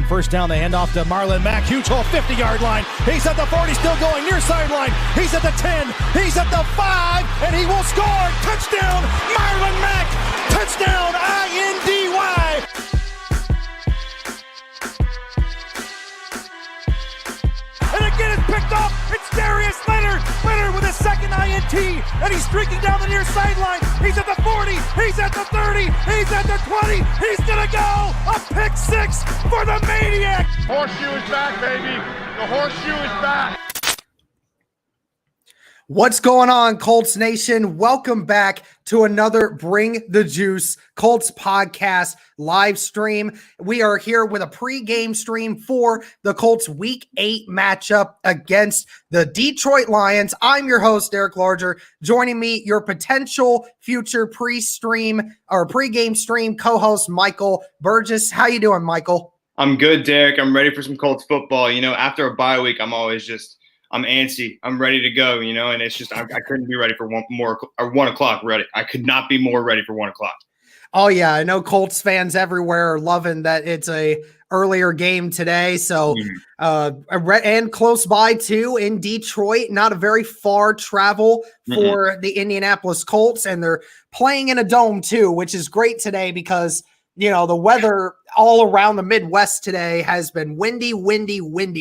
First down, they hand off to Marlon Mack. Huge hole, 50-yard line. He's at the 40, still going near sideline. He's at the 10. He's at the 5, and he will score. Touchdown, Marlon Mack. Touchdown, I-N-D-Y. And again, it's picked off. It's Darius Leonard. Leonard with his second INT, and he's streaking down the near sideline. He's at the 40. He's at the 30. He's at the 20. He's going to go. A pick six for the Maniac. Horseshoe is back, baby. The horseshoe is back. What's going on, Colts Nation? Welcome back to another Bring the Juice Colts podcast live stream. We are here with a pregame stream for the Colts Week 8 matchup against the Detroit Lions. I'm your host, Derek Larger. Joining me, your potential future pre-stream or pregame stream co-host, Michael Burgess. How you doing, Michael? I'm good, Derek. I'm ready for some Colts football. You know, after a bye week, I'm antsy. I'm ready to go, and it's just I couldn't be ready for 1 o'clock ready. I could not be more ready for 1 o'clock. Oh, yeah. I know Colts fans everywhere are loving that it's a earlier game today. So, and close by, too, in Detroit. Not a very far travel for the Indianapolis Colts. And they're playing in a dome, too, which is great today because, the weather all around the Midwest today has been windy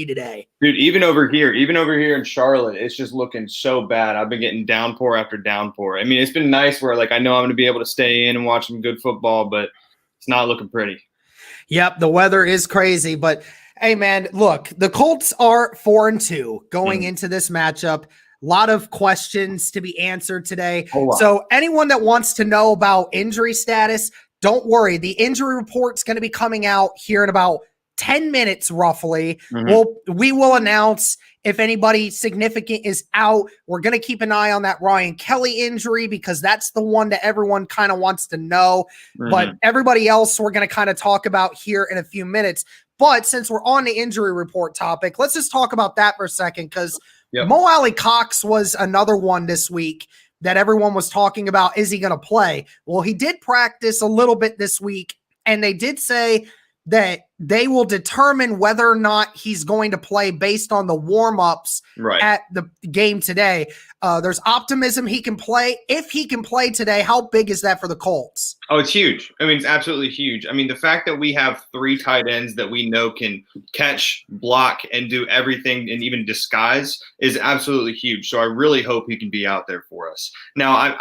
today. Dude, even over here in Charlotte, it's just looking so bad. I've been getting downpour after downpour. I mean, it's been nice where, I know I'm going to be able to stay in and watch some good football, but it's not looking pretty. Yep, the weather is crazy. But, hey, man, look, the Colts are 4-2 going into this matchup. A lot of questions to be answered today. So anyone that wants to know about injury status, don't worry. The injury report's going to be coming out here in about 10 minutes, roughly. We will announce if anybody significant is out. We're going to keep an eye on that Ryan Kelly injury because that's the one that everyone kind of wants to know. But everybody else we're going to kind of talk about here in a few minutes. But since we're on the injury report topic, let's just talk about that for a second because Mo Alley-Cox was another one this week that everyone was talking about. Is he going to play? Well, he did practice a little bit this week, and they did say that they will determine whether or not he's going to play based on the warm-ups at the game today. There's optimism he can play. If he can play today, how big is that for the Colts? Oh, it's huge. I mean, it's absolutely huge. I mean, the fact that we have 3 tight ends that we know can catch, block, and do everything and even disguise is absolutely huge. So I really hope he can be out there for us. Now,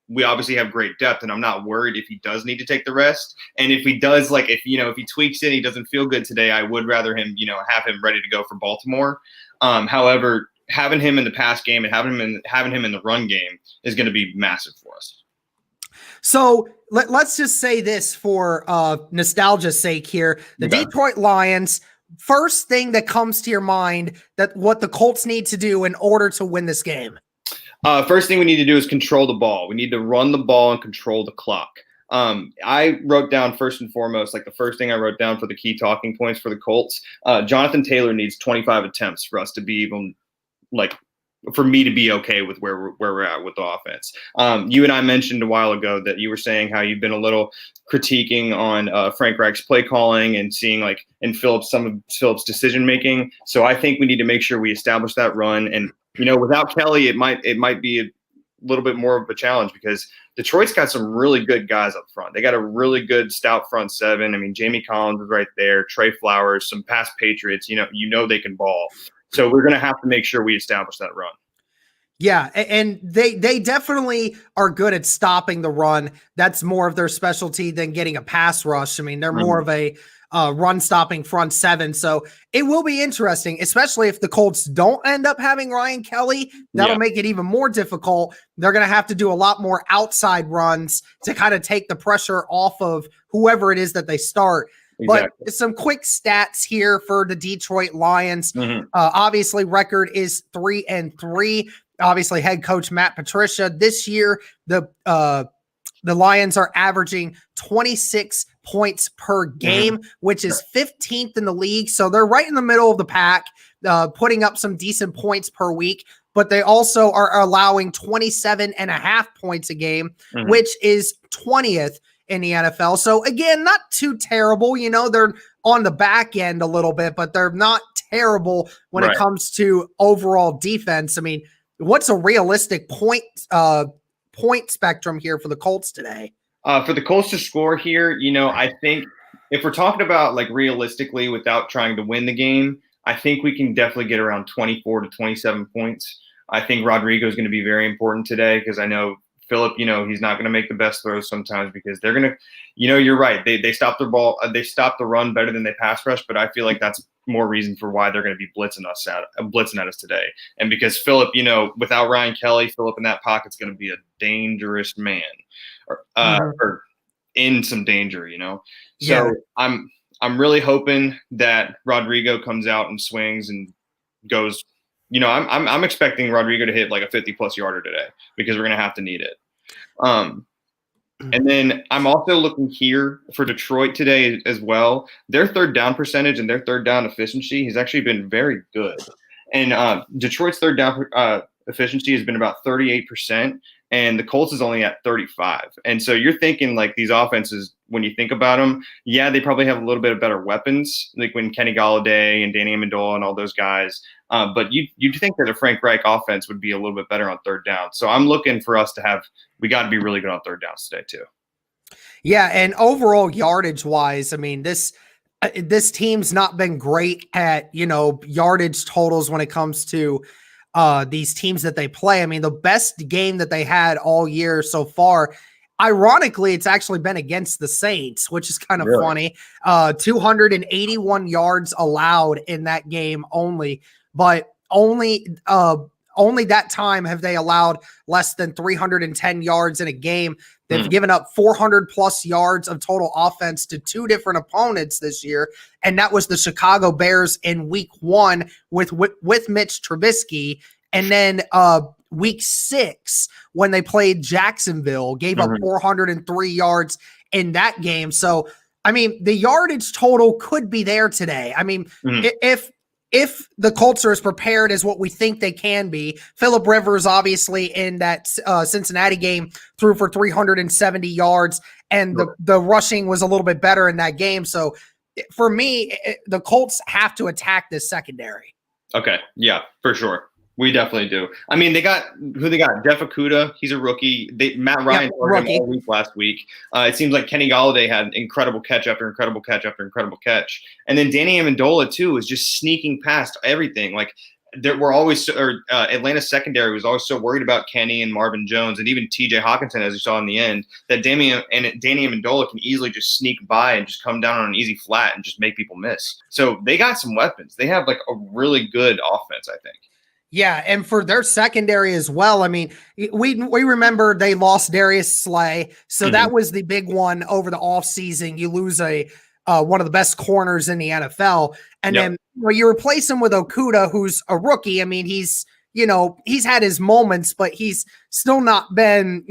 we obviously have great depth, and I'm not worried if he does need to take the rest. And if he does, if he tweaks it, he doesn't feel good today, I would rather him, have him ready to go for Baltimore. However, having him in the pass game and having him in the run game is going to be massive for us. So let's just say this for nostalgia's sake here. The Detroit Lions, first thing that comes to your mind that what the Colts need to do in order to win this game. First thing we need to do is control the ball. We need to run the ball and control the clock. I wrote down first and foremost, the first thing I wrote down for the key talking points for the Colts, Jonathan Taylor needs 25 attempts for us to be even for me to be okay with where we're at with the offense. You and I mentioned a while ago that you were saying how you've been a little critiquing on Frank Reich's play calling and seeing in Phillips, some of Phillips' decision making. So I think we need to make sure we establish that run. And without Kelly, it might be a little bit more of a challenge because Detroit's got some really good guys up front. They got a really good stout front seven. I mean, Jamie Collins is right there, Trey Flowers, some past Patriots. They can ball. So we're going to have to make sure we establish that run. Yeah, and they definitely are good at stopping the run. That's more of their specialty than getting a pass rush. I mean, they're more of a run-stopping front seven. So it will be interesting, especially if the Colts don't end up having Ryan Kelly. That'll make it even more difficult. They're going to have to do a lot more outside runs to kind of take the pressure off of whoever it is that they start. Exactly. But some quick stats here for the Detroit Lions. Obviously, record is 3-3. Obviously, head coach Matt Patricia. This year, the Lions are averaging 26 points per game, which is 15th in the league. So they're right in the middle of the pack, putting up some decent points per week. But they also are allowing 27.5 points a game, which is 20th in the NFL. So again, not too terrible. You know, they're on the back end a little bit, but they're not terrible when it comes to overall defense. I mean, what's a realistic point spectrum here for the Colts today? For the Colts to score here, you know, I think if we're talking about like realistically without trying to win the game, I think we can definitely get around 24 to 27 points. I think Rodrigo is going to be very important today because I know Phillip, you know, he's not going to make the best throws sometimes because they're going to, you know, you're right. They stop the ball. They stop the run better than they pass rush, but I feel like that's more reason for why they're going to be blitzing at us today. And because Phillip, you know, without Ryan Kelly, Phillip in that pocket's going to be a dangerous man or in some danger, you know? So I'm really hoping that Rodrigo comes out and swings and goes, you know, I'm expecting Rodrigo to hit like a 50-plus yarder today because we're going to have to need it. And then I'm also looking here for Detroit today as well. Their third down percentage and their third down efficiency has actually been very good. And Detroit's third down efficiency has been about 38%, and the Colts is only at 35. And so you're thinking like these offenses, when you think about them, yeah, they probably have a little bit of better weapons, like when Kenny Golladay and Danny Amendola and all those guys. But you'd think that a Frank Reich offense would be a little bit better on third down. So I'm looking for us to we got to be really good on third downs today too. Yeah, and overall yardage wise, I mean, this team's not been great at, you know, yardage totals when it comes to these teams that they play. I mean, the best game that they had all year so far, ironically, it's actually been against the Saints, which is kind of funny. 281 yards allowed in that game only, but only that time have they allowed less than 310 yards in a game. They've given up 400 plus yards of total offense to two different opponents this year. And that was the Chicago Bears in week 1 with Mitch Trubisky. And then week 6, when they played Jacksonville, gave up 403 yards in that game. So, I mean, the yardage total could be there today. I mean, if the Colts are as prepared as what we think they can be, Phillip Rivers obviously in that Cincinnati game threw for 370 yards, and the rushing was a little bit better in that game. So for me, the Colts have to attack this secondary. Okay, yeah, for sure. We definitely do. I mean, they got Jeff Okudah. He's a rookie. Matt Ryan targeted him all week last week. It seems like Kenny Golladay had incredible catch after incredible catch after incredible catch. And then Danny Amendola, too, was just sneaking past everything. Like, Atlanta's secondary was always so worried about Kenny and Marvin Jones and even TJ Hawkinson, as you saw in the end, that Danny Amendola can easily just sneak by and just come down on an easy flat and just make people miss. So they got some weapons. They have, like, a really good offense, I think. Yeah, and for their secondary as well, I mean, we remember they lost Darius Slay, so that was the big one over the offseason. You lose one of the best corners in the NFL, and then you replace him with Okudah, who's a rookie. I mean, he's had his moments, but he's still not been,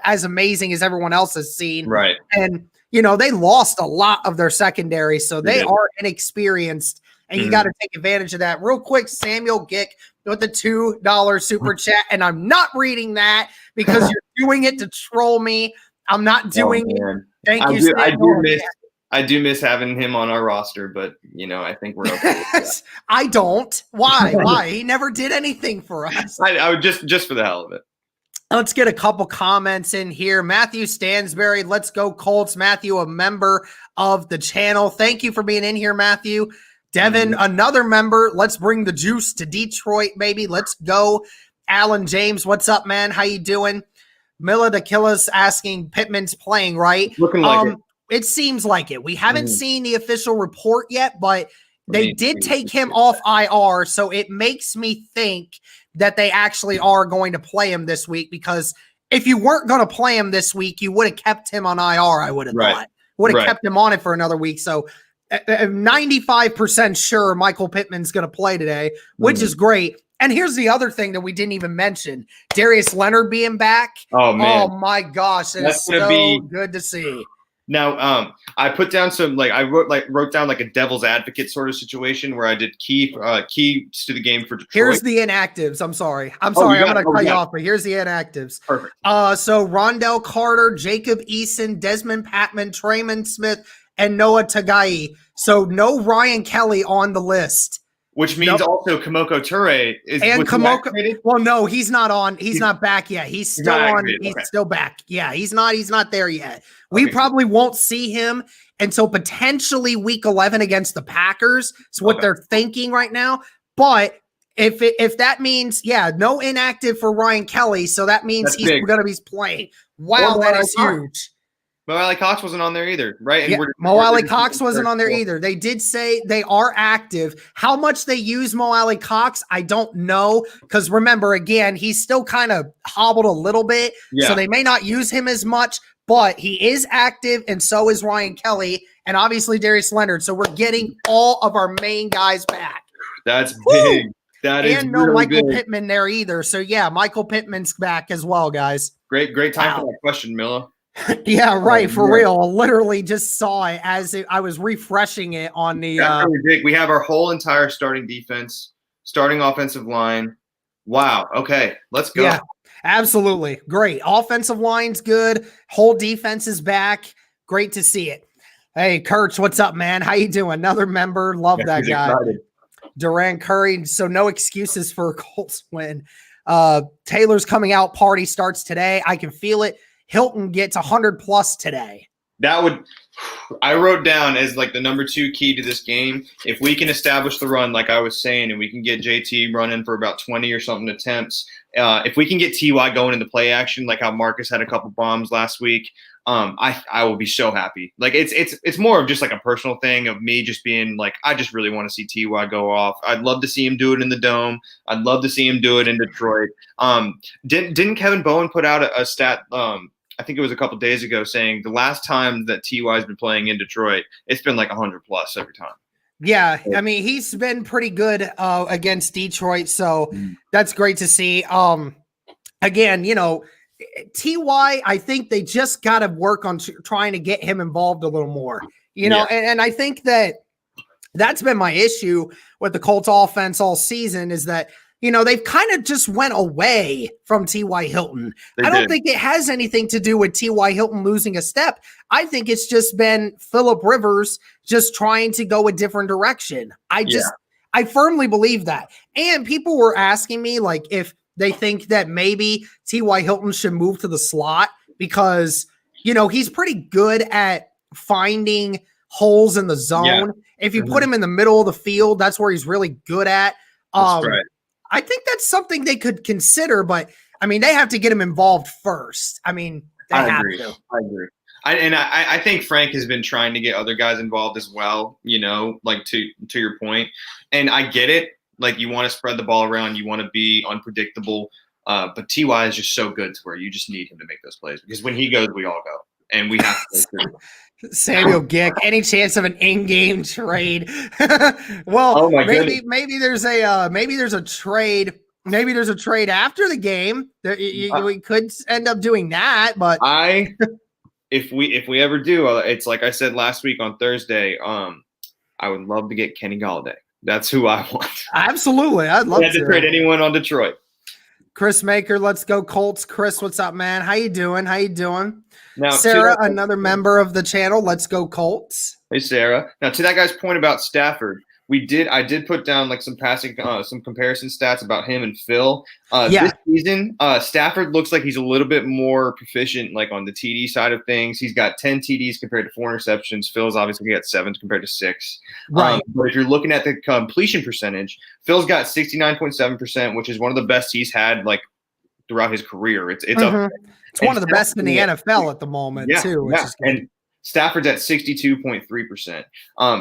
as amazing as everyone else has seen. Right. And, they lost a lot of their secondary, so they are inexperienced, and you got to take advantage of that. Real quick, Samuel Gick with the $2 super chat, and I'm not reading that because you're doing it to troll me. I'm not doing it. Thank you, Samuel. I do miss having him on our roster, but I think we're okay. I don't. Why? Why? He never did anything for us. I would just for the hell of it. Let's get a couple comments in here. Matthew Stansberry, let's go Colts. Matthew, a member of the channel. Thank you for being in here, Matthew. Devin, another member. Let's bring the juice to Detroit, baby. Let's go. Alan James, what's up, man? How you doing? Mila Dakila's asking, Pittman's playing, right? Looking like it. It seems like it. We haven't seen the official report yet, but they did take him off IR, so it makes me think that they actually are going to play him this week, because if you weren't going to play him this week, you would have kept him on IR, I would have thought. Would have kept him on it for another week. So 95% sure Michael Pittman's going to play today, which is great. And here's the other thing that we didn't even mention. Darius Leonard being back. Oh, man. Oh, my gosh. It's so good to see. Now, I put down some wrote down like a devil's advocate sort of situation where I did keys to the game for Detroit. Here's the inactives. I'm sorry. I'm going to cut you off, but here's the inactives. Perfect. So Rondell Carter, Jacob Eason, Desmond Patman, Traymon Smith, and Noah Tagai. So no Ryan Kelly on the list. Which means also Kamoko Toure is and Kamoko. Well, no, he's not on. He's not back yet. He's still on. He's still back. Yeah, he's not there yet. We probably won't see him until potentially week 11 against the Packers. It's what they're thinking right now. But if that means, no inactive for Ryan Kelly, so that means he's going to be playing. Wow, that is huge. Mo Alley Cox wasn't on there either, right? And Mo Alley Cox wasn't on there either. They did say they are active. How much they use Mo Alley Cox, I don't know. Because remember, again, he's still kind of hobbled a little bit. Yeah. So they may not use him as much, but he is active, and so is Ryan Kelly, and obviously Darius Leonard. So we're getting all of our main guys back. That's big. That is and no really Michael big. Pittman there either. So Michael Pittman's back as well, guys. Great time for that question, Milla. Yeah, right. For real. I literally just saw it as I was refreshing it on the. We have our whole entire starting defense, starting offensive line. Wow. Okay, let's go. Yeah, absolutely. Great. Offensive line's good. Whole defense is back. Great to see it. Hey, Kurtz, what's up, man? How you doing? Another member. Love that guy. Excited. Duran Curry. So no excuses for a Colts win. Taylor's coming out. Party starts today. I can feel it. Hilton gets 100+ today. I wrote down as like the number 2 key to this game. If we can establish the run, like I was saying, and we can get JT running for about 20 or something attempts, if we can get TY going into play action, like how Marcus had a couple bombs last week, I will be so happy. Like it's more of just like a personal thing of me just being like, I just really want to see TY go off. I'd love to see him do it in the Dome. I'd love to see him do it in Detroit. Didn't Kevin Bowen put out a stat? I think it was a couple days ago saying the last time that TY has been playing in Detroit, it's been like 100+ every time. Yeah, I mean, he's been pretty good against Detroit, so that's great to see. Again, TY, I think they just got to work on trying to get him involved a little more, and I think that's been my issue with the Colts offense all season is that, they've kind of just went away from T.Y. Hilton. I don't think it has anything to do with T.Y. Hilton losing a step. I think it's just been Phillip Rivers just trying to go a different direction. I firmly believe that. And people were asking me, like, if they think that maybe T.Y. Hilton should move to the slot because, he's pretty good at finding holes in the zone. Yeah. If you put him in the middle of the field, that's where he's really good at. That's right. I think that's something they could consider, but I mean, they have to get him involved first. I mean, I agree. I think Frank has been trying to get other guys involved as well, like to your point. And I get it. Like you want to spread the ball around, you want to be unpredictable. But TY is just so good to where you just need him to make those plays because when he goes, we all go. And we have to go through. Samuel Gick, any chance of an in-game trade? Well, maybe there's a trade. Maybe there's a trade after the game. We could end up doing that, but if we ever do, it's like I said last week on Thursday. I would love to get Kenny Golladay. That's who I want. Absolutely, I'd love to trade anyone on Detroit. Chris Maker, let's go Colts. Chris, what's up, man? How you doing? Now, Sarah, another member of the channel. Let's go Colts. Hey, Sarah. Now, to that guy's point about Stafford, I did put down like some passing, some comparison stats about him and Phil. This season, Stafford looks like he's a little bit more proficient, like on the TD side of things. He's got 10 TDs compared to 4 interceptions. Phil's obviously got 7 compared to 6. Right. But if you're looking at the completion percentage, Phil's got 69.7%, which is one of the best he's had like throughout his career. It's up. It's one of the best in the NFL at the moment, too. Yeah. And Stafford's at 62.3%.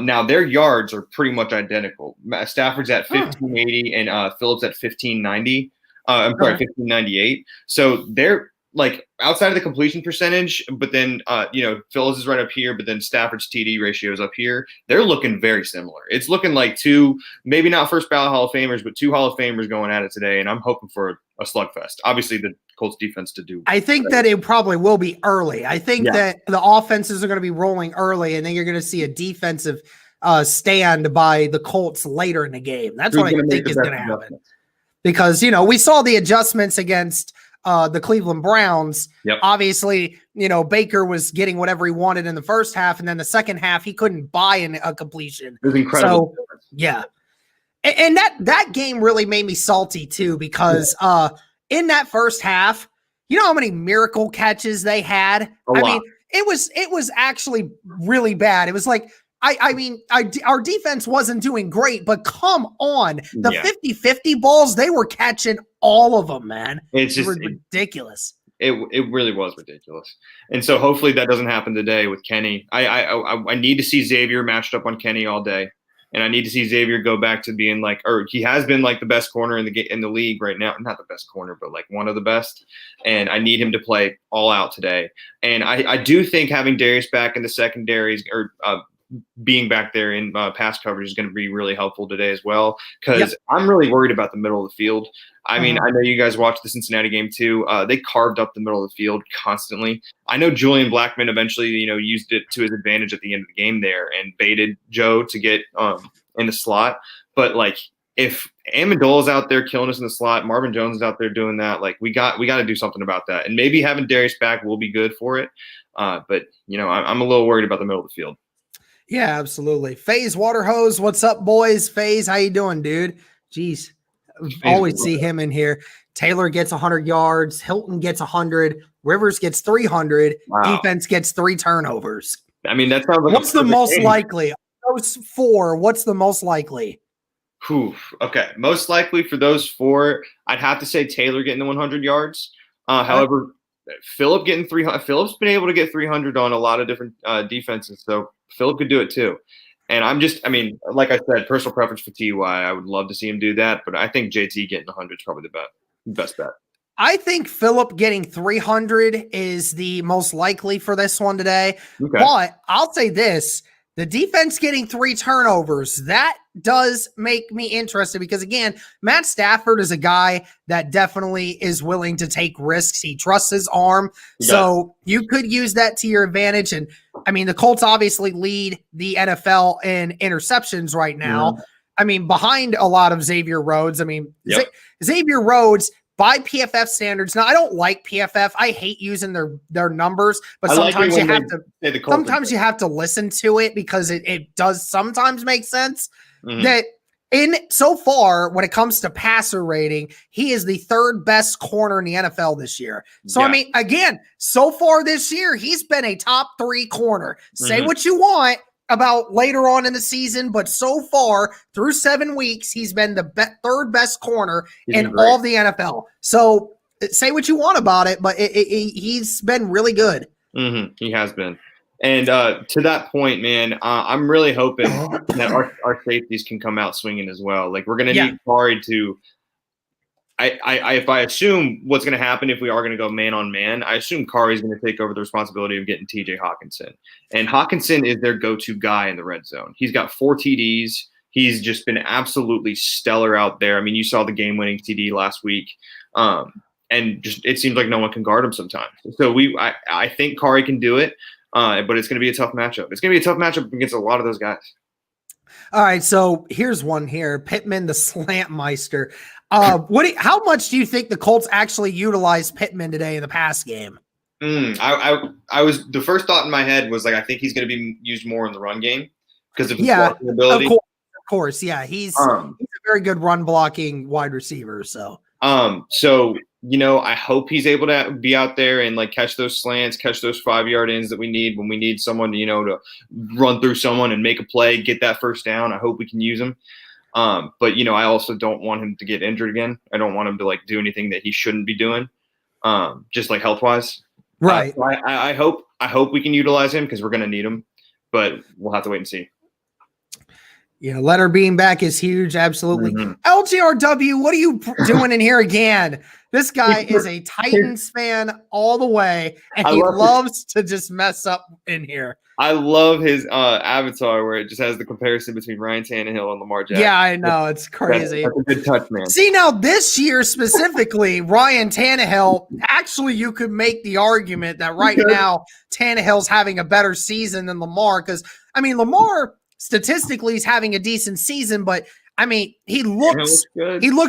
Now, their yards are pretty much identical. Stafford's at 1580 and Phillips at 1590. I'm sorry, 1598. So they're like outside of the completion percentage, but then Phillips is right up here, but then Stafford's TD ratio is up here. They're looking very similar. It's looking like two, maybe not first ballot Hall of Famers, but two Hall of Famers going at it today, and I'm hoping for a slugfest. Obviously, the Colts defense to do. I think that it probably will be early. I think that the offenses are going to be rolling early, and then you're going to see a defensive stand by the Colts later in the game. That's what I think is going to happen. Because, we saw the adjustments against the Cleveland Browns. Yep. Obviously, Baker was getting whatever he wanted in the first half, and then the second half, he couldn't buy a completion. It was incredible. So, yeah. And that game really made me salty, too, because in that first half, you know how many miracle catches they had? I mean, it was actually really bad. It was like, our defense wasn't doing great, but come on. The 50-50 balls, they were catching all of them, man. It's just ridiculous. It really was ridiculous. And so hopefully that doesn't happen today with Kenny. I need to see Xavier matched up on Kenny all day. And I need to see Xavier go back to being he has been like the best corner in the league right now. Not the best corner, but like one of the best. And I need him to play all out today. And I do think having Darius back in the secondaries or being back there in pass coverage is going to be really helpful today as well. Because I'm really worried about the middle of the field. I mean, I know you guys watched the Cincinnati game too. They carved up the middle of the field constantly. I know Julian Blackmon eventually, used it to his advantage at the end of the game there and baited Joe to get in the slot. But if Amendola's out there killing us in the slot, Marvin Jones is out there doing that, we got to do something about that. And maybe having Darius back will be good for it. But I'm a little worried about the middle of the field. Yeah, absolutely. FaZe Waterhose, what's up, boys? FaZe, how you doing, dude? Jeez. Always see him in here. Taylor gets 100 yards. Hilton gets 100. Rivers gets 300. Wow. Defense gets 3 turnovers. I mean, that sounds like what's the most likely? Of those 4, what's the most likely? Okay. Most likely for those 4, I'd have to say Taylor getting the 100 yards. However, Phillip getting 300. Phillip's been able to get 300 on a lot of different defenses, so Phillip could do it too. And like I said, personal preference for TY. I would love to see him do that, but I think JT getting 100 is probably the best bet. I think Phillip getting 300 is the most likely for this one today. Okay. But I'll say this. The defense getting 3 turnovers, that does make me interested because, again, Matt Stafford is a guy that definitely is willing to take risks. He trusts his arm. So you could use that to your advantage. And, the Colts obviously lead the NFL in interceptions right now. Behind a lot of Xavier Rhodes. Xavier Rhodes, by PFF standards. Now, I don't like PFF. I hate using their numbers, but sometimes you have to listen to it because it does sometimes make sense that so far, when it comes to passer rating, he is the 3rd best corner in the NFL this year. So, again, so far this year, he's been a top 3 corner. Say what you want about later on in the season, but so far through 7 weeks, he's been the 3rd best corner in all of the NFL. So say what you want about it, but he's been really good. He has been. And to that point, man, I'm really hoping that our safeties can come out swinging as well. We're going to need Kari to if I assume what's going to happen if we are going to go man on man, I assume Kari's going to take over the responsibility of getting TJ Hawkinson. And Hawkinson is their go-to guy in the red zone. He's got 4 TDs. He's just been absolutely stellar out there. You saw the game-winning TD last week. And just it seems like no one can guard him sometimes. So I think Kari can do it, but it's going to be a tough matchup. It's going to be a tough matchup against a lot of those guys. All right, so here's one here. Pittman, the slant meister. How much do you think the Colts actually utilized Pittman today in the pass game? I was the first thought in my head was I think he's going to be used more in the run game because of his blocking ability. Of course, yeah, he's a very good run blocking wide receiver. So I hope he's able to be out there and like catch those slants, catch those 5-yard ends that we need when we need someone, to run through someone and make a play, get that first down. I hope we can use him. But I also don't want him to get injured again. I don't want him to do anything that he shouldn't be doing. Just health wise. Right. So I hope we can utilize him because we're going to need him, but we'll have to wait and see. Yeah, Leonard being back is huge. Absolutely. Mm-hmm. LGRW, what are you doing in here again? This guy is a Titans fan all the way, and he loves to just mess up in here. I love his avatar where it just has the comparison between Ryan Tannehill and Lamar Jackson. Yeah, I know. It's crazy. That's a good touch, man. See, now this year specifically, Ryan Tannehill, actually you could make the argument that right now Tannehill's having a better season than Lamar because, I mean, Lamar statistically is having a decent season, but I mean, he looks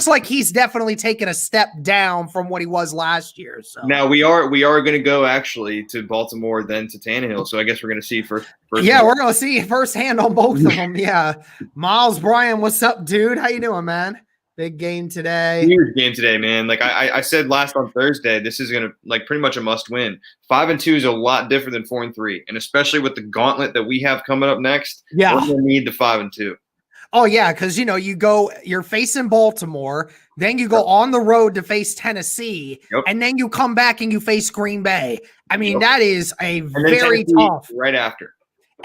like he's definitely taken a step down from what he was last year. So now we are going to go actually to Baltimore, then to Tannehill. So I guess we're going to see first. Yeah, we're going to see firsthand on both of them. Yeah, Miles Bryan, what's up, dude? How you doing, man? Big game today. Huge game today, man. Like I said last on Thursday, this is going to like pretty much a must win. 5-2 is a lot different than 4-3, and especially with the gauntlet that we have coming up next. Yeah, we're going to need the 5-2. Oh, yeah, because, you're facing Baltimore, then you go on the road to face Tennessee, and then you come back and you face Green Bay. I mean, that is a very tough. Right after.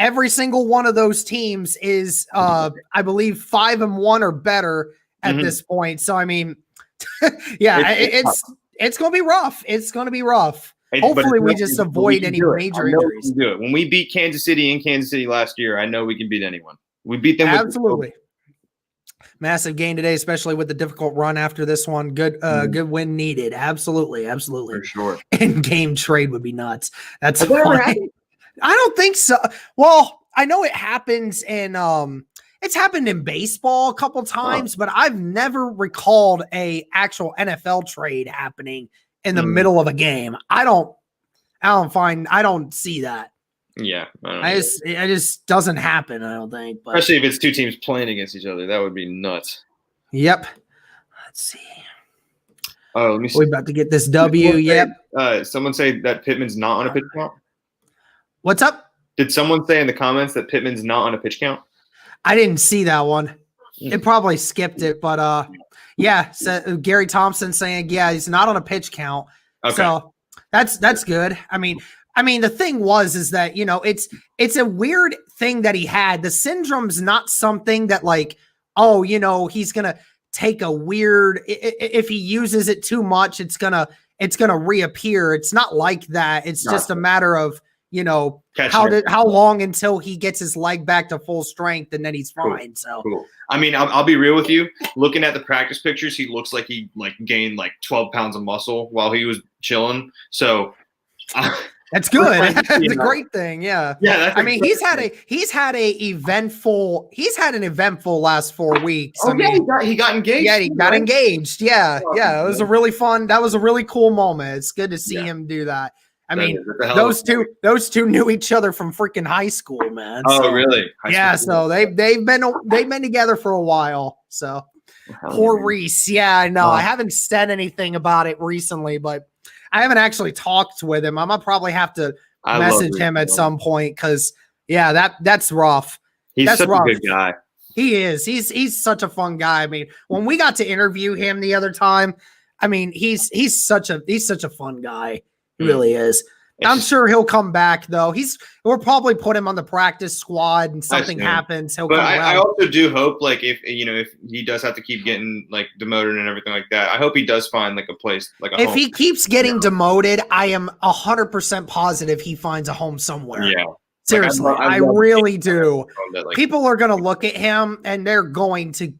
Every single one of those teams is, I believe, 5-1 or better at this point. So, I mean, yeah, it's going to be rough. It's going to be rough. Hopefully, we just avoid any major injuries. Do it. When we beat Kansas City in Kansas City last year, I know we can beat anyone. We beat them. Absolutely. Massive gain today, especially with the difficult run after this one. Good win needed. Absolutely. For sure. And game trade would be nuts. That's fine. I don't think so. Well, I know it happens in it's happened in baseball a couple times, but I've never recalled a actual NFL trade happening in the middle of a game. I don't see that. Yeah, it just doesn't happen. I don't think, but especially if it's two teams playing against each other, that would be nuts. Yep. Let's see. Oh, let me see. We're about to get this W. Yep. Someone say that Pittman's not on a pitch count. What's up? Did someone say in the comments that Pittman's not on a pitch count? I didn't see that one. It probably skipped it, but yeah. So Gary Thompson saying, yeah, he's not on a pitch count. Okay. So that's good. I mean, the thing is that, it's a weird thing that he had. The syndrome's not something that he's going to take a weird, if he uses it too much, it's going to reappear. It's not like that. It's just a matter of, how long until he gets his leg back to full strength and then he's fine. So, cool. I mean, I'll be real with you. Looking at the practice pictures, he looks like he gained 12 pounds of muscle while he was chilling. So, that's good. That's a great thing. Yeah. Yeah. I mean, he's had an eventful last 4 weeks. Oh, he got engaged. Yeah, he got engaged. Yeah. Yeah. It was a really cool moment. It's good to see him do that. I mean, those two knew each other from freaking high school, man. Oh, really? So they've been together for a while. So poor Reese. Yeah, I know. I haven't said anything about it recently, but I haven't actually talked with him. I'm gonna probably have to message him at some point because that's rough. He's such a good guy. He is. He's such a fun guy. I mean, when we got to interview him the other time, I mean, he's such a fun guy. He really is. I'm sure he'll come back though. We'll probably put him on the practice squad and something happens. He'll come around. I also do hope if he does have to keep getting demoted and everything like that, I hope he does find a place if he keeps getting demoted, I am 100% positive he finds a home somewhere. Yeah. Seriously, I really do. People are going to look at him and they're going to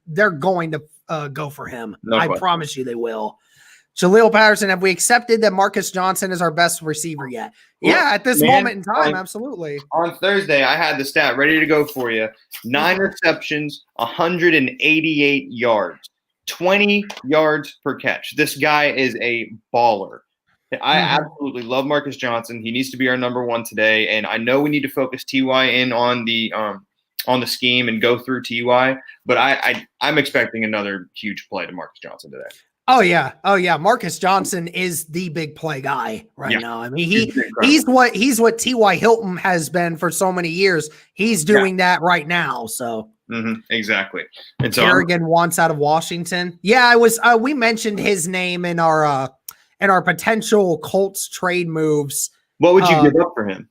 go for him. I promise you they will. Jaleel Patterson, have we accepted that Marcus Johnson is our best receiver yet? Yeah, at this moment in time, absolutely. On Thursday, I had the stat ready to go for you. 9 receptions, 188 yards, 20 yards per catch. This guy is a baller. I absolutely love Marcus Johnson. He needs to be our number one today, and I know we need to focus TY in on the scheme and go through TY, but I'm expecting another huge play to Marcus Johnson today. Oh yeah. Marcus Johnson is the big play guy right now. I mean, he's what T.Y. Hilton has been for so many years. He's doing that right now. So exactly. And so Kerrigan wants out of Washington. Yeah, we mentioned his name in our potential Colts trade moves. What would you give up for him?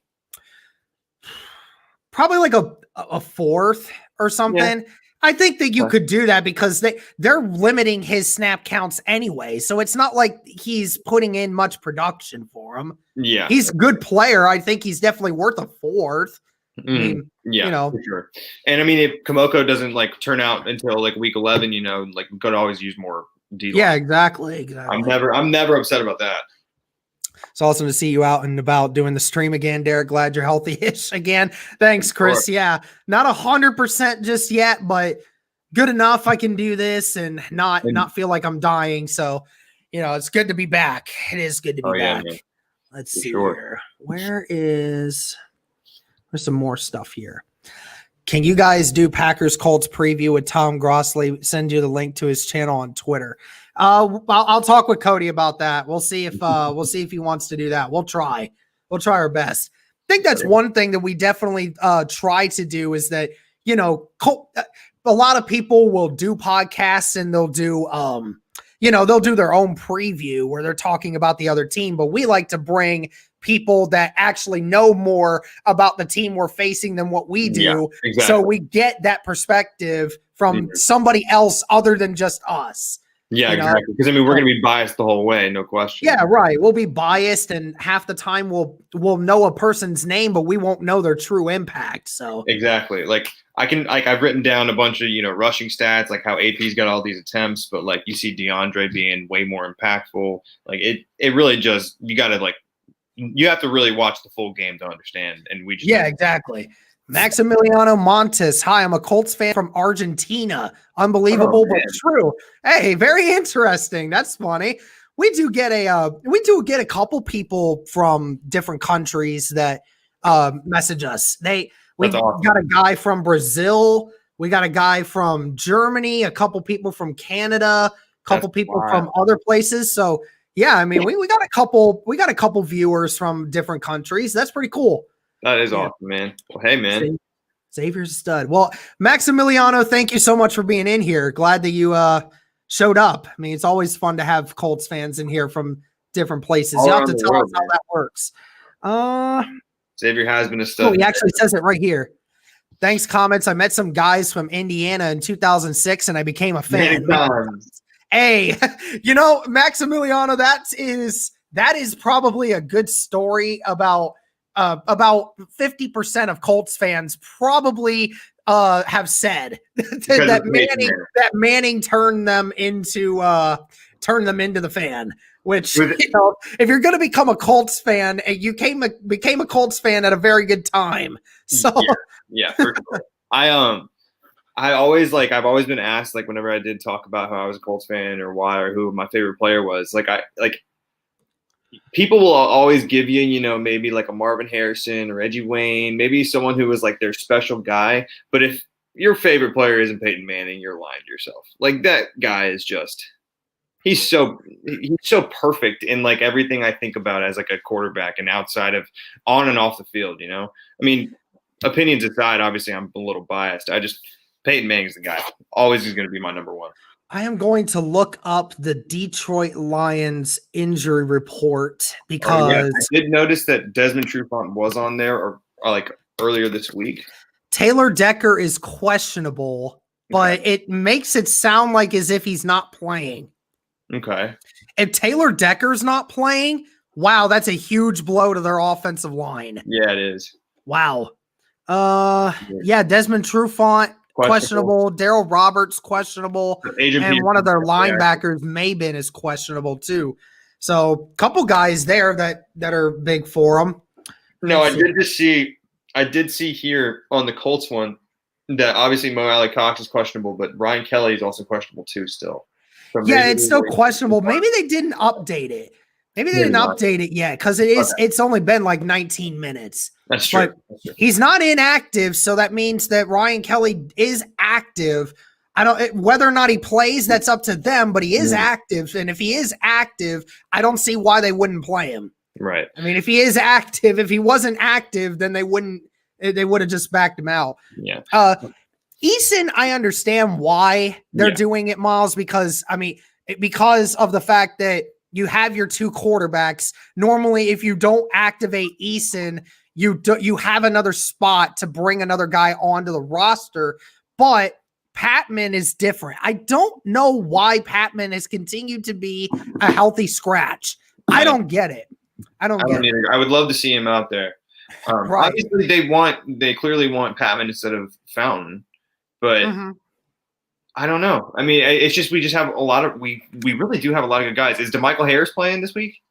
Probably a fourth or something. I think that you could do that because they're limiting his snap counts anyway. So it's not like he's putting in much production for him. Yeah. He's a good player. I think he's definitely worth a fourth. I mean, yeah, you know, for sure. And I mean, if Kamoko doesn't like turn out until like week 11, you know, like we could always use more D. Yeah, exactly. I'm never upset about that. It's awesome to see you out and about doing the stream again, Derek. Glad you're healthy-ish again. Thanks, Chris. Yeah, not 100% just yet, but good enough. I can do this and not feel like I'm dying. So, you know, it's good to be back. It is good to be back. Man. Let's see here. There's some more stuff here. Can you guys do Packers Colts preview with Tom Grossley? Send you the link to his channel on Twitter. I'll talk with Cody about that. We'll see if he wants to do that. We'll try our best. I think that's one thing that we definitely try to do is that, you know, a lot of people will do podcasts and they'll do they'll do their own preview where they're talking about the other team, but we like to bring people that actually know more about the team we're facing than what we do. Yeah, exactly. So we get that perspective from somebody else other than just us. Yeah, exactly. Because I mean, we're going to be biased the whole way, no question. Yeah, right. We'll be biased, and half the time we'll know a person's name, but we won't know their true impact. So exactly. Like I've written down a bunch of rushing stats, like how AP's got all these attempts, but like you see DeAndre being way more impactful. Like it really just you have to really watch the full game to understand. And we just exactly. Maximiliano Montes. Hi, I'm a Colts fan from Argentina. Unbelievable, but true. Hey, very interesting. That's funny. We do get a couple people from different countries that message us. We got a guy from Brazil. We got a guy from Germany, a couple people from Canada, a couple people from other places. So yeah, I mean, we got a couple viewers from different countries. That's pretty cool. That is awesome, man. Well, hey, man. Xavier's a stud. Well, Maximiliano, thank you so much for being in here. Glad that you showed up. I mean, it's always fun to have Colts fans in here from different places. You have to tell us how that works. Xavier has been a stud. He actually says it right here. Thanks, comments. I met some guys from Indiana in 2006, and I became a fan. Hey, Maximiliano, that is probably a good story about 50% of Colts fans probably have said that Manning turned them into the fan. Which if you're going to become a Colts fan, you became a Colts fan at a very good time. So yeah, for sure. I've always been asked, like, whenever I did talk about how I was a Colts fan or why or who my favorite player was, people will always give you, maybe like a Marvin Harrison or Reggie Wayne, maybe someone who was like their special guy. But if your favorite player isn't Peyton Manning, you're lying to yourself. Like, that guy is he's so perfect in like everything I think about as like a quarterback and outside of on and off the field, I mean, opinions aside, obviously I'm a little biased. Peyton Manning's the guy. Always is going to be my number one. I am going to look up the Detroit Lions injury report because I did notice that Desmond Trufant was on there or like earlier this week. Taylor Decker is questionable, but it makes it sound like as if he's not playing. Okay. If Taylor Decker's not playing, wow, that's a huge blow to their offensive line. Yeah, it is. Wow. Desmond Trufant. Questionable. Darryl Roberts questionable, and one of their linebackers, Mabin, is questionable too. So, a couple guys there that are big for them. No, I did see here on the Colts one that obviously Mo Alley Cox is questionable, but Ryan Kelly is also questionable too. Still, it's still questionable. Maybe they didn't update it. Maybe they didn't update it yet because it's only been like 19 minutes. That's true. But he's not inactive, so that means that Ryan Kelly is active. Whether or not he plays, that's up to them, but he is active. And if he is active, I don't see why they wouldn't play him. Right. I mean, if he is active, if he wasn't active, then they would have just backed him out. Yeah. Eason, I understand why they're doing it, Miles, because of the fact that you have your two quarterbacks. Normally, if you don't activate Eason, you have another spot to bring another guy onto the roster. But Pittman is different. I don't know why Pittman has continued to be a healthy scratch. I don't get it. I don't get it. Either. I would love to see him out there. Right. Obviously, they clearly want Pittman instead of Fountain, but I don't know. I mean, it's just we just have a lot of we really do have a lot of good guys. Is Demichael Harris playing this week?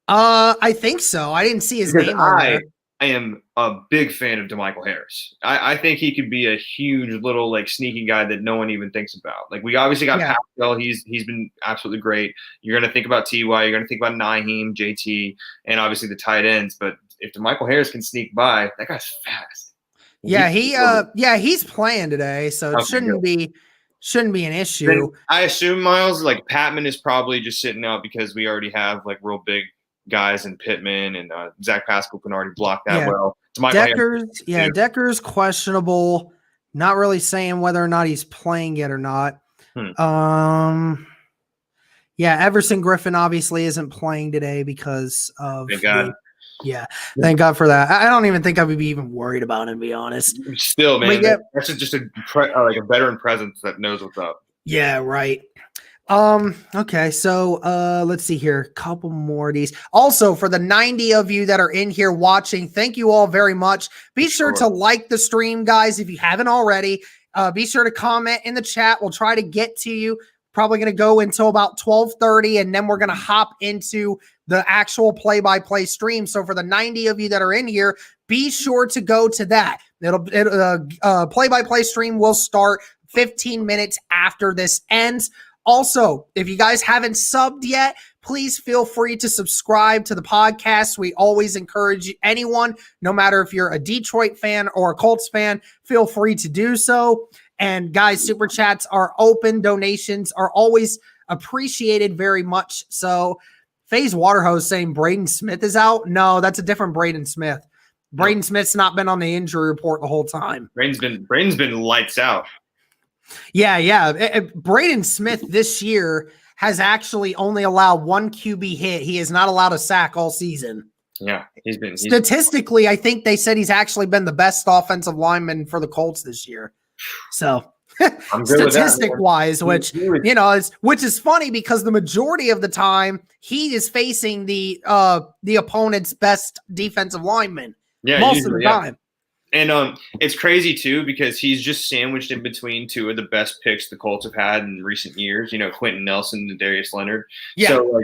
I think so. I didn't see his name on there. I am a big fan of Demichael Harris. I think he could be a huge little like sneaky guy that no one even thinks about. Like we obviously got Pascal. He's been absolutely great. You're gonna think about Ty. You're gonna think about Naheem, JT, and obviously the tight ends. But if Demichael Harris can sneak by, that guy's fast. Yeah, he's playing today, so it shouldn't be an issue. Then I assume Miles like Pittman is probably just sitting out because we already have like real big guys in Pittman and Zach Pascal can already block that well. Decker's questionable. Not really saying whether or not he's playing yet or not. Everson Griffin obviously isn't playing today because of thank God. Thank God for that. I don't even think I would be even worried about him, to be honest. Still, man, that's just a veteran presence that knows what's up. Yeah, right. Okay, so let's see here. A couple more of these. Also, for the 90 of you that are in here watching, thank you all very much. Be sure to like the stream, guys, if you haven't already. Be sure to comment in the chat. We'll try to get to you. Probably going to go until about 12:30, and then we're going to hop into the actual play-by-play stream. So for the 90 of you that are in here, be sure to go to that. Play-by-play stream will start 15 minutes after this ends. Also, if you guys haven't subbed yet, please feel free to subscribe to the podcast. We always encourage anyone, no matter if you're a Detroit fan or a Colts fan, feel free to do so. And guys, super chats are open. Donations are always appreciated very much. So FaZe Waterhose saying Braden Smith is out. No, that's a different Braden Smith. Braden Smith's not been on the injury report the whole time. Braden's been lights out. Yeah. Braden Smith this year has actually only allowed one QB hit. He has not allowed a sack all season. Yeah, statistically, I think they said he's actually been the best offensive lineman for the Colts this year. So statistic wise, which is funny because the majority of the time he is facing the opponent's best defensive lineman. Yeah, most of the time. And it's crazy too because he's just sandwiched in between two of the best picks the Colts have had in recent years. Quentin Nelson and Darius Leonard. Yeah. So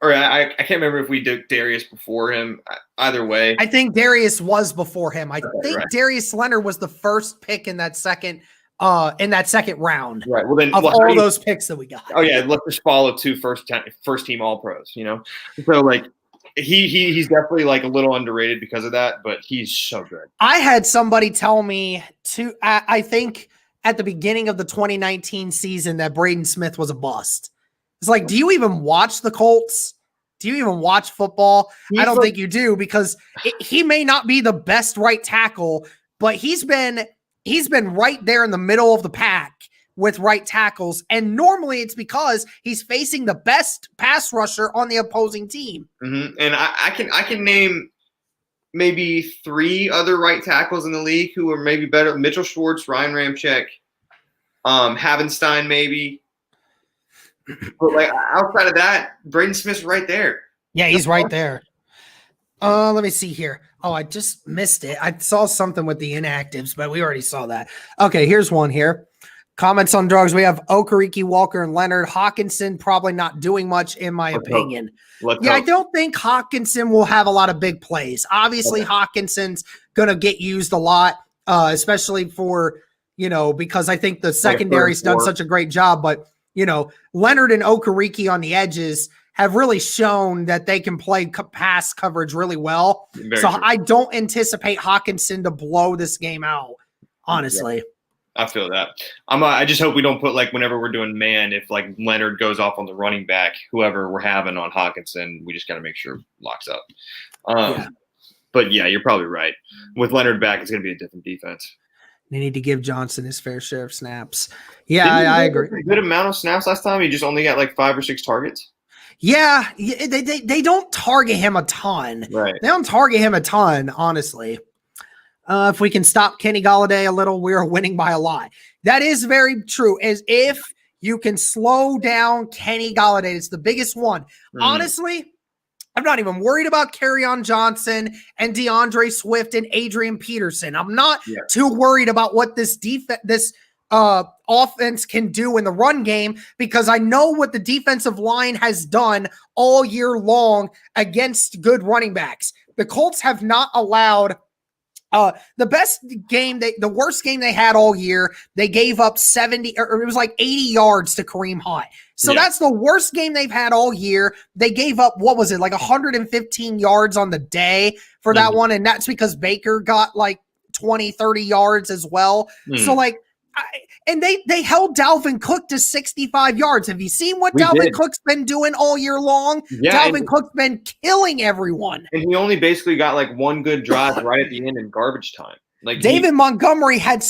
I can't remember if we did Darius before him. Either way, I think Darius was before him. I think Darius Leonard was the first pick in that second round. Right. Well, then all those picks that we got. Oh yeah, let's just follow two first team All Pros. So he's definitely a little underrated because of that, but he's so good. I had somebody tell me I think at the beginning of the 2019 season that Braden Smith was a bust. It's like, do you even watch the Colts? Do you even watch football? I don't think you do because he may not be the best right tackle, but he's been right there in the middle of the pack with right tackles. And normally it's because he's facing the best pass rusher on the opposing team. Mm-hmm. And I can name maybe three other right tackles in the league who are maybe better. Mitchell Schwartz, Ryan Ramczyk, Havenstein maybe. But outside of that, Braden Smith's right there. Yeah, he's right there. Let me see here. Oh, I just missed it. I saw something with the inactives, but we already saw that. Okay, here's one here. Comments on drugs. We have Okereke, Walker, and Leonard. Hawkinson probably not doing much, in my opinion. I don't think Hawkinson will have a lot of big plays. Obviously, Hawkinson's going to get used a lot, especially for, because I think the secondary's done such a great job. But, Leonard and Okereke on the edges have really shown that they can play pass coverage really well. Very true. I don't anticipate Hawkinson to blow this game out, honestly. Yeah. I feel that. I just hope we don't put whenever we're doing man, if Leonard goes off on the running back, whoever we're having on Hawkinson, we just got to make sure it locks up. But yeah, you're probably right. With Leonard back, it's going to be a different defense. They need to give Johnson his fair share of snaps. Yeah, I agree. A good amount of snaps last time. He just only got 5 or 6 targets. Yeah, they don't target him a ton. Right. They don't target him a ton, honestly. If we can stop Kenny Golladay a little, we are winning by a lot. That is very true. As if you can slow down Kenny Golladay, it's the biggest one. Honestly, I'm not even worried about Kerryon Johnson and DeAndre Swift and Adrian Peterson. I'm not too worried about what this offense can do in the run game, because I know what the defensive line has done all year long against good running backs. The Colts have not allowed the worst game they had all year. They gave up 70, or it was like 80 yards to Kareem Hunt. So that's the worst game they've had all year. They gave up, what was it, like 115 yards on the day for that one. And that's because Baker got like 20, 30 yards as well. So like, and they held Dalvin Cook to 65 yards. Have you seen what Dalvin Cook's been doing all year long? Dalvin Cook's been killing everyone. And he only basically got like one good drive right at the end in garbage time. Like David Montgomery had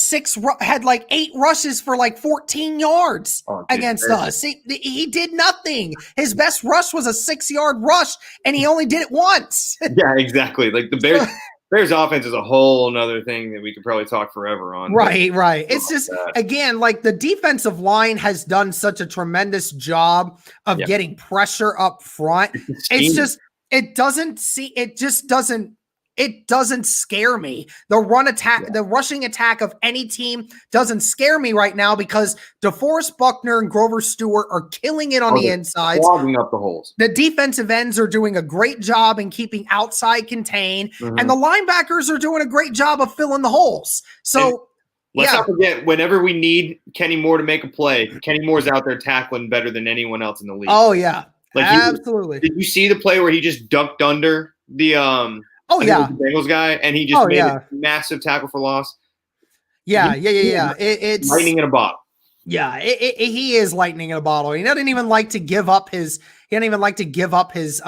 like 8 rushes for like 14 yards against us. He did nothing. His best rush was a 6-yard rush, and he only did it once. Yeah, exactly. Like the Bears offense is a whole nother thing that we could probably talk forever on. Right. It's just, again, like the defensive line has done such a tremendous job of getting pressure up front. It's just, it doesn't scare me. The run attack, the rushing attack of any team doesn't scare me right now, because DeForest Buckner and Grover Stewart are killing it on the insides, clogging up the holes. The defensive ends are doing a great job in keeping outside contained, and the linebackers are doing a great job of filling the holes. So let's not forget, whenever we need Kenny Moore to make a play, Kenny Moore's out there tackling better than anyone else in the league. Oh yeah, like absolutely. Did you see the play where he just ducked under the the Bengals guy, and he just made a massive tackle for loss? It's lightning in a bottle. Yeah, he is lightning in a bottle. He doesn't even like to give up his. He doesn't even like to give up his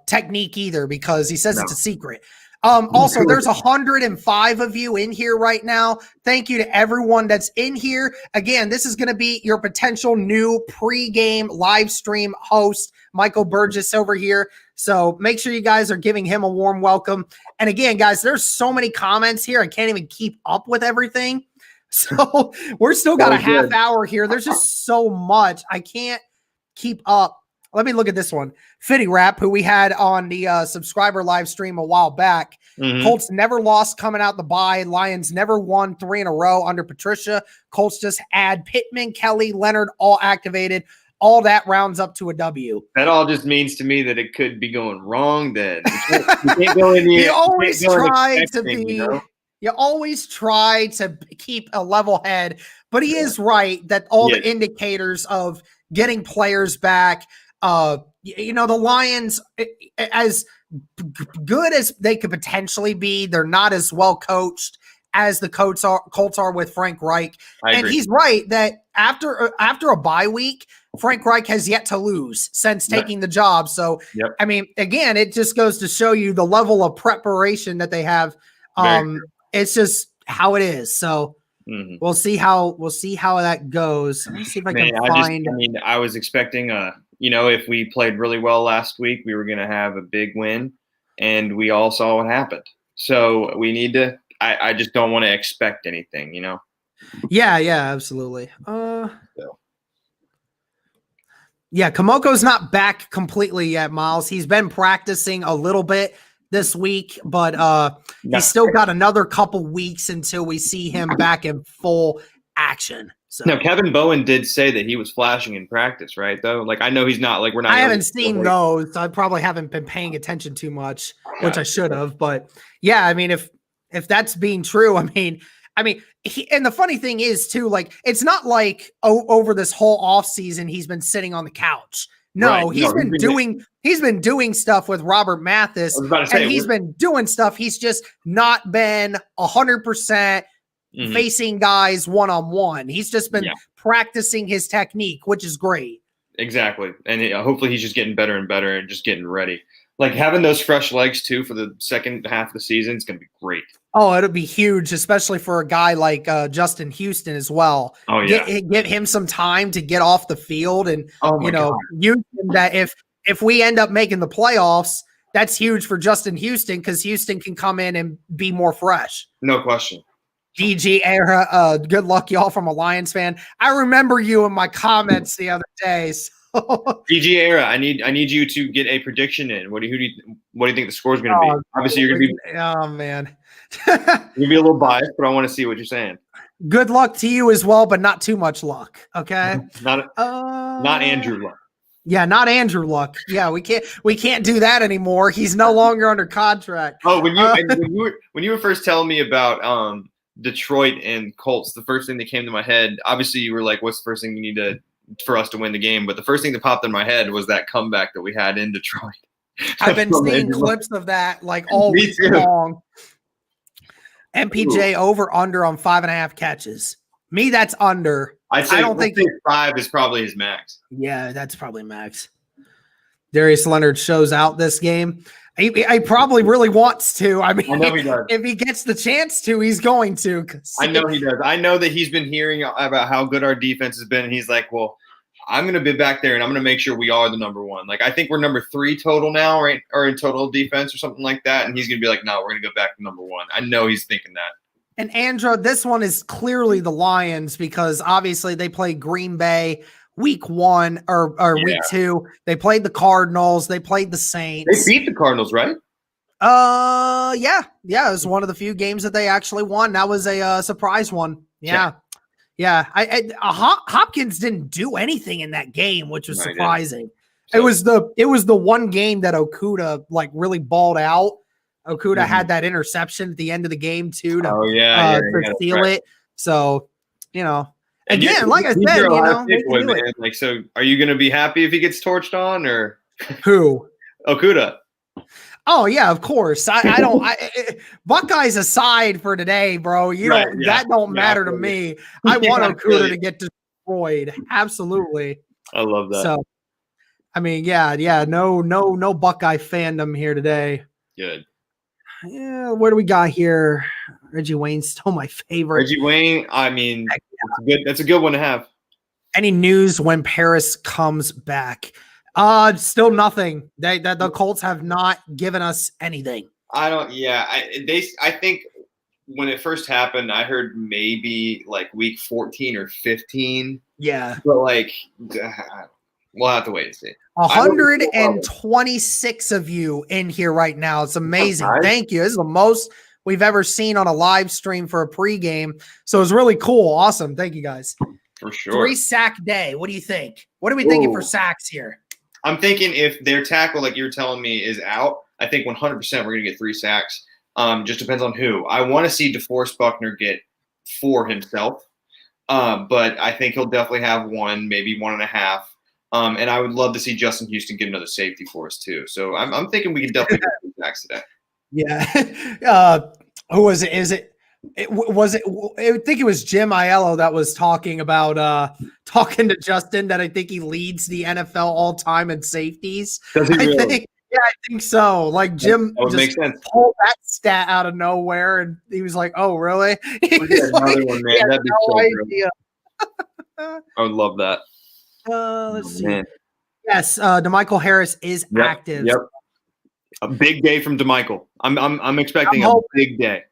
technique either, because he says it's a secret. Also, there's 105 of you in here right now. Thank you to everyone that's in here. Again, this is going to be your potential new pregame live stream host, Michael Burgess over here. So make sure you guys are giving him a warm welcome. And again, guys, there's so many comments here. I can't even keep up with everything. So we're still got a half hour here. There's just so much. I can't keep up. Let me look at this one. Fitty Rap, who we had on the subscriber live stream a while back. Colts never lost coming out the bye. Lions never won 3 in a row under Patricia. Colts just add Pittman, Kelly, Leonard, all activated. All that rounds up to a W. That all just means to me that it could be going wrong then. You can't go in the, you always try to be, you always try to keep a level head, but he is right that all the indicators of getting players back, the Lions, as good as they could potentially be, they're not as well coached as the Colts are with Frank Reich. And he's right that after a bye week, Frank Reich has yet to lose since taking the job. So, I mean, again, it just goes to show you the level of preparation that they have. It's just how it is. So we'll see how that goes. Let me see if I can find. I was expecting if we played really well last week, we were going to have a big win, and we all saw what happened. So we need to. I just don't want to expect anything, Yeah, absolutely. Yeah, Kamoko's not back completely yet, Miles. He's been practicing a little bit this week, but he's still got another couple weeks until we see him back in full action. So now, Kevin Bowen did say that he was flashing in practice, right? Though, like, I know he's not. Like, we're not. I haven't seen those. I probably haven't been paying attention too much, which I should have. But yeah, I mean, if that's being true, I mean, and the funny thing is too, like, it's not like over this whole off season he's been sitting on the couch. No, he's been doing stuff with Robert Mathis, and he's been doing stuff. He's just not been 100% facing guys one-on-one. He's just been practicing his technique, which is great. Exactly. And hopefully he's just getting better and better and just getting ready. Like, having those fresh legs too for the second half of the season is going to be great. Oh, it'll be huge, especially for a guy like Justin Houston as well. Oh, yeah. Give him some time to get off the field and, use him, that if we end up making the playoffs, that's huge for Justin Houston because Houston can come in and be more fresh. No question. DG era, good luck, y'all, from a Lions fan. I remember you in my comments the other day. So. DG era, I need you to get a prediction in. What do you think the score is going to be? Obviously, you're going to be. Oh man, you're going to be a little biased, but I want to see what you're saying. Good luck to you as well, but not too much luck. Okay, not Andrew Luck. Yeah, not Andrew Luck. Yeah, we can't do that anymore. He's no longer under contract. Oh, when you were first telling me about Detroit and Colts, the first thing that came to my head, obviously you were like, what's the first thing you need for us to win the game? But the first thing that popped in my head was that comeback that we had in Detroit. I've been seeing clips of that like all week long. MPJ over under on 5.5 catches. Me, that's under. I don't think 5 is probably his max. Yeah, that's probably max. Darius Leonard shows out this game. He probably really wants to. I mean, I know he does. If he gets the chance to, he's going to. I know he does. I know that he's been hearing about how good our defense has been, and he's like, well, I'm going to be back there, and I'm going to make sure we are the number one. Like, I think we're number 3 total now, right? Or in total defense or something like that, and he's going to be like, no, we're going to go back to number 1. I know he's thinking that. And Andrew, this one is clearly the Lions because obviously they played Green Bay week 1 or week 2. They played the Cardinals. They played the Saints. They beat the Cardinals, right? Yeah. It was one of the few games that they actually won. That was a surprise one. Yeah. Hopkins didn't do anything in that game, which was surprising. It was the one game that Okudah like really balled out. Okudah had that interception at the end of the game too to steal it. So, again, like I said, like, so are you going to be happy if he gets torched on or who? Okudah. Oh yeah, of course. I don't. Buckeyes aside for today, bro. That don't matter to me. I want Okudah to get destroyed. Absolutely. I love that. So, I mean, no Buckeye fandom here today. Good. Yeah, what do we got here? Reggie Wayne's still my favorite. Reggie Wayne, I mean, that's a good one to have. Any news when Paris comes back? Still nothing. The Colts have not given us anything. I think when it first happened, I heard maybe like week 14 or 15. Yeah. But like, we'll have to wait and see. 126 of you in here right now. It's amazing. Thank you. This is the most we've ever seen on a live stream for a pregame. So it's really cool. Awesome. Thank you guys. For sure. 3 sack day. What do you think? What are we thinking for sacks here? I'm thinking if their tackle, like you're telling me, is out, I think 100% we're going to get 3 sacks. Just depends on who. I want to see DeForest Buckner get 4 himself, but I think he'll definitely have 1, maybe 1.5. And I would love to see Justin Houston get another safety for us too. So I'm thinking we can definitely get 3 sacks today. Yeah. Who was it? I think it was Jim Aiello that was talking about talking to Justin that I think he leads the NFL all time in safeties. Does he really? I think so. Like Jim that would make sense. Pulled that stat out of nowhere and he was like, "Oh, really?" Another one, man. That'd be so idea. I would love that. Let's see. Man. Yes, Demichael Harris is active. Yep. A big day from Demichael. I'm expecting a big day.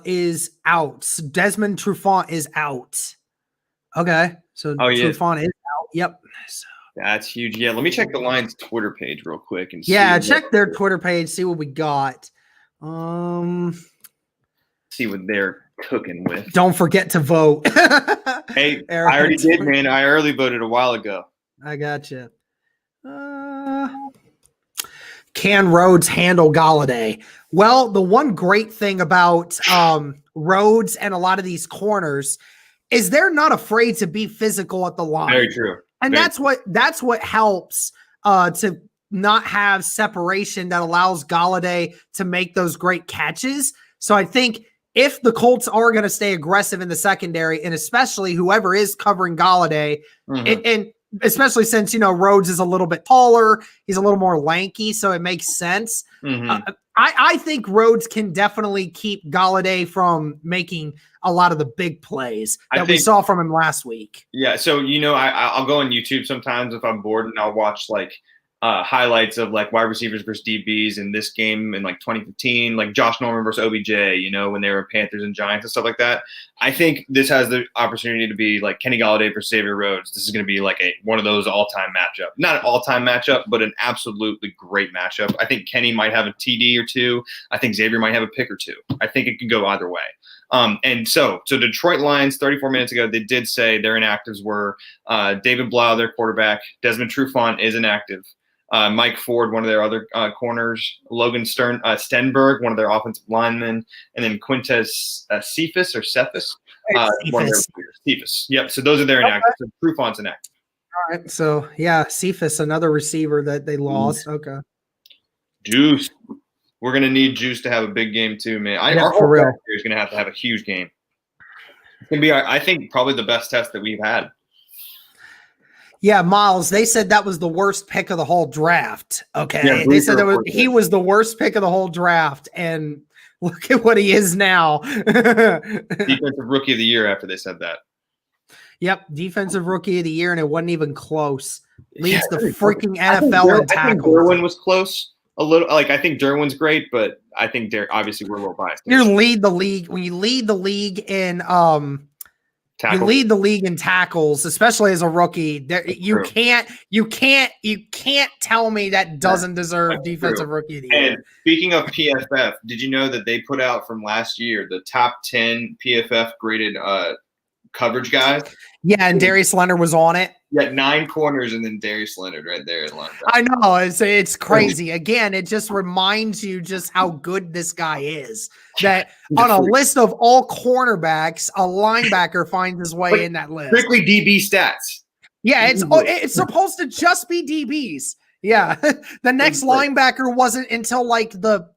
Is out. Desmond Trufant is out. Okay. So Trufant is out. Yep. So. That's huge. Yeah. Let me check the Lions Twitter page real quick and check their Twitter page, see what we got. See what they're cooking with. Don't forget to vote. Hey, Eric, I already did, man. I early voted a while ago. I got you. Can Rhodes handle Galladay? Well, the one great thing about Rhodes and a lot of these corners is they're not afraid to be physical at the line. Very true. And that's what helps to not have separation that allows Galladay to make those great catches. So I think if the Colts are going to stay aggressive in the secondary, and especially whoever is covering Galladay, and especially since, Rhodes is a little bit taller, he's a little more lanky, so it makes sense. I think Rhodes can definitely keep Galladay from making a lot of the big plays that we saw from him last week. Yeah, so I'll go on YouTube sometimes if I'm bored and I'll watch like highlights of like wide receivers versus DBs in this game in like 2015, like Josh Norman versus OBJ, when they were Panthers and Giants and stuff like that. I think this has the opportunity to be like Kenny Golladay versus Xavier Rhodes. This is going to be like one of those all-time matchup, not an all-time matchup, but an absolutely great matchup. I think Kenny might have a TD or two. I think Xavier might have a pick or two. I think it could go either way. And so Detroit Lions 34 minutes ago, they did say their inactives were David Blau, their quarterback, Desmond Trufant is inactive. Mike Ford, one of their other corners, Logan Stenberg, one of their offensive linemen, and then Quintez Cephas or Cephas, one of their Cephas. Yep. So those are their inactive. So Trufant's inactive. All right. So Cephas, another receiver that they lost. Okay. Juice. We're gonna need Juice to have a big game too, man. Our for real is gonna have to have a huge game. It's gonna be, I think, probably the best test that we've had. Yeah, Miles, they said that was the worst pick of the whole draft. Okay. Yeah, they said he was the worst pick of the whole draft. And look at what he is now. Defensive rookie of the year after they said that. Yep. Defensive rookie of the year, and it wasn't even close. Leads the freaking NFL in tackles. I think Derwin was close a little. Like, I think Derwin's great, but I think obviously we're a little biased. You lead the league. When you lead the league in tackles. You lead the league in tackles, especially as a rookie. You can't tell me that doesn't deserve defensive rookie of the year. And speaking of PFF, did you know that they put out from last year the top 10 PFF graded coverage guys? Yeah, and Darius Leonard was on it. Yeah, 9 corners and then Darius Leonard right there in linebacker. I know, it's crazy. Again, it just reminds you just how good this guy is. That on a list of all cornerbacks, a linebacker finds his way in that list. Strictly DB stats. Yeah, it's supposed to just be DBs. Yeah, the next linebacker wasn't until like the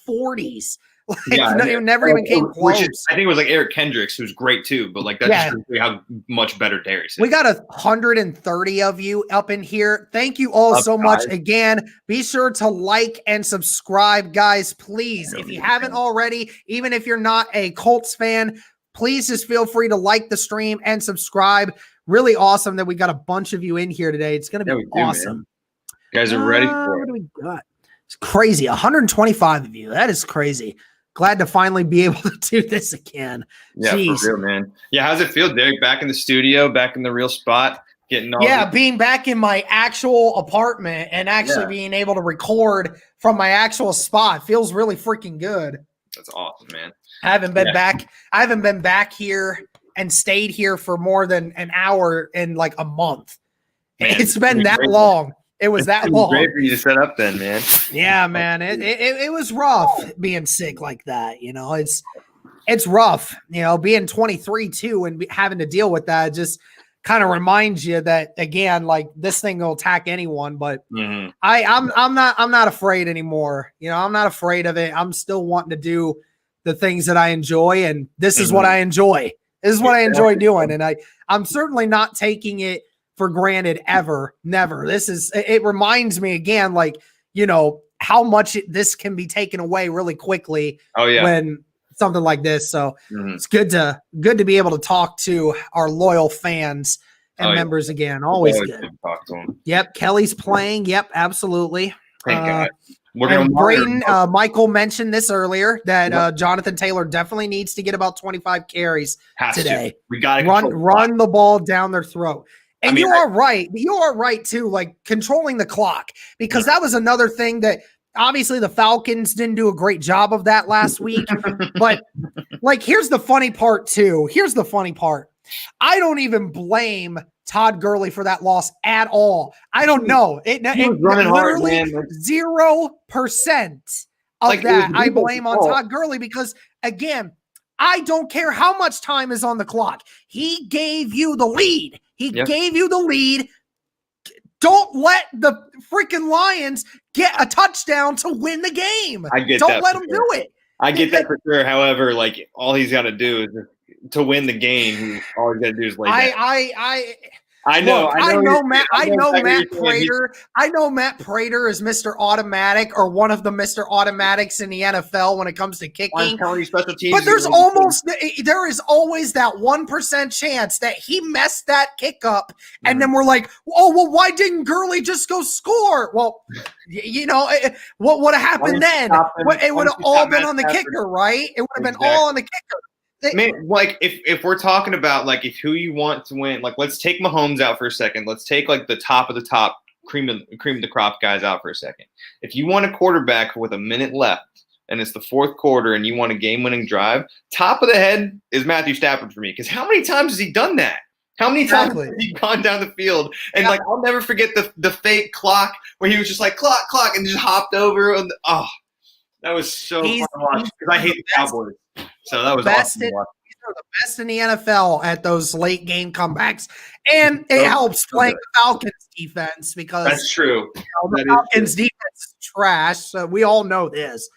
40s. It never even came close. I think it was like Eric Kendricks, who's great too, but like that's just how much better Darius is. We got 130 of you up in here. Thank you all so much. Again, be sure to like and subscribe, guys, please. If you haven't already, even if you're not a Colts fan, please just feel free to like the stream and subscribe. Really awesome that we got a bunch of you in here today. It's going to be awesome. Man. You guys are ready for it. What do we got? It's crazy. 125 of you. That is crazy. Glad to finally be able to do this again. Yeah, Jeez. For real, man. Yeah, how's it feel, Derek? Back in the studio, back in the real spot, getting all being back in my actual apartment and actually being able to record from my actual spot feels really freaking good. That's awesome, man. I haven't been back. I haven't been back here and stayed here for more than an hour in like a month. Man, it's been that long. It was that long. Great for you to set up then, man. Yeah, man. It was rough being sick like that. It's rough, being 23 too and having to deal with that. Just kind of reminds you that, again, like this thing will attack anyone, but I'm not afraid anymore. I'm not afraid of it. I'm still wanting to do the things that I enjoy. And this is what I enjoy. This is what I enjoy doing. And I'm certainly not taking it for granted ever. Never. It reminds me again, like, how much this can be taken away really quickly when something like this. So it's good to be able to talk to our loyal fans and members again. Always good. Talk to them. Yep. Kelly's playing. Yep. Absolutely. Thank God. And Braden, Michael mentioned this earlier that Jonathan Taylor definitely needs to get about 25 carries today. We got to run the ball down their throat. And you are right. You are right too. Like controlling the clock, because that was another thing that obviously the Falcons didn't do a great job of that last week. But like, here's the funny part too. Here's the funny part. I don't even blame Todd Gurley for that loss at all. I don't know. It literally 0% of that I blame on Todd Gurley, because again, I don't care how much time is on the clock. He gave you the lead. He gave you the lead. Don't let the freaking Lions get a touchdown to win the game. Don't let them do it. I get that for sure. However, like all he's got to do is to win the game. All he's got to do is lay down. I know. Look, I know Matt Prater. I know Matt Prater is Mr. Automatic or one of the Mr. Automatics in the NFL when it comes to kicking. Special teams, but there is always that 1% chance that he messed that kick up, and then we're like, oh well, why didn't Gurley just go score? Well, what would have happened then? It would have all been on the kicker, right? It would have been all on the kicker. Man, like if we're talking about like if who you want to win, like let's take Mahomes out for a second. Let's take like the top of the top cream of the crop guys out for a second. If you want a quarterback with a minute left and it's the fourth quarter and you want a game-winning drive, top of the head is Matthew Stafford for me. Because how many times has he done that? How many times has he gone down the field? And like I'll never forget the fake clock where he was just like clock and just hopped over. That was so fun to watch because I hate the Cowboys. So that was awesome to watch. These are the best in the NFL at those late game comebacks. And it helps playing the Falcons defense because that's true. The Falcons defense is trash. So we all know this.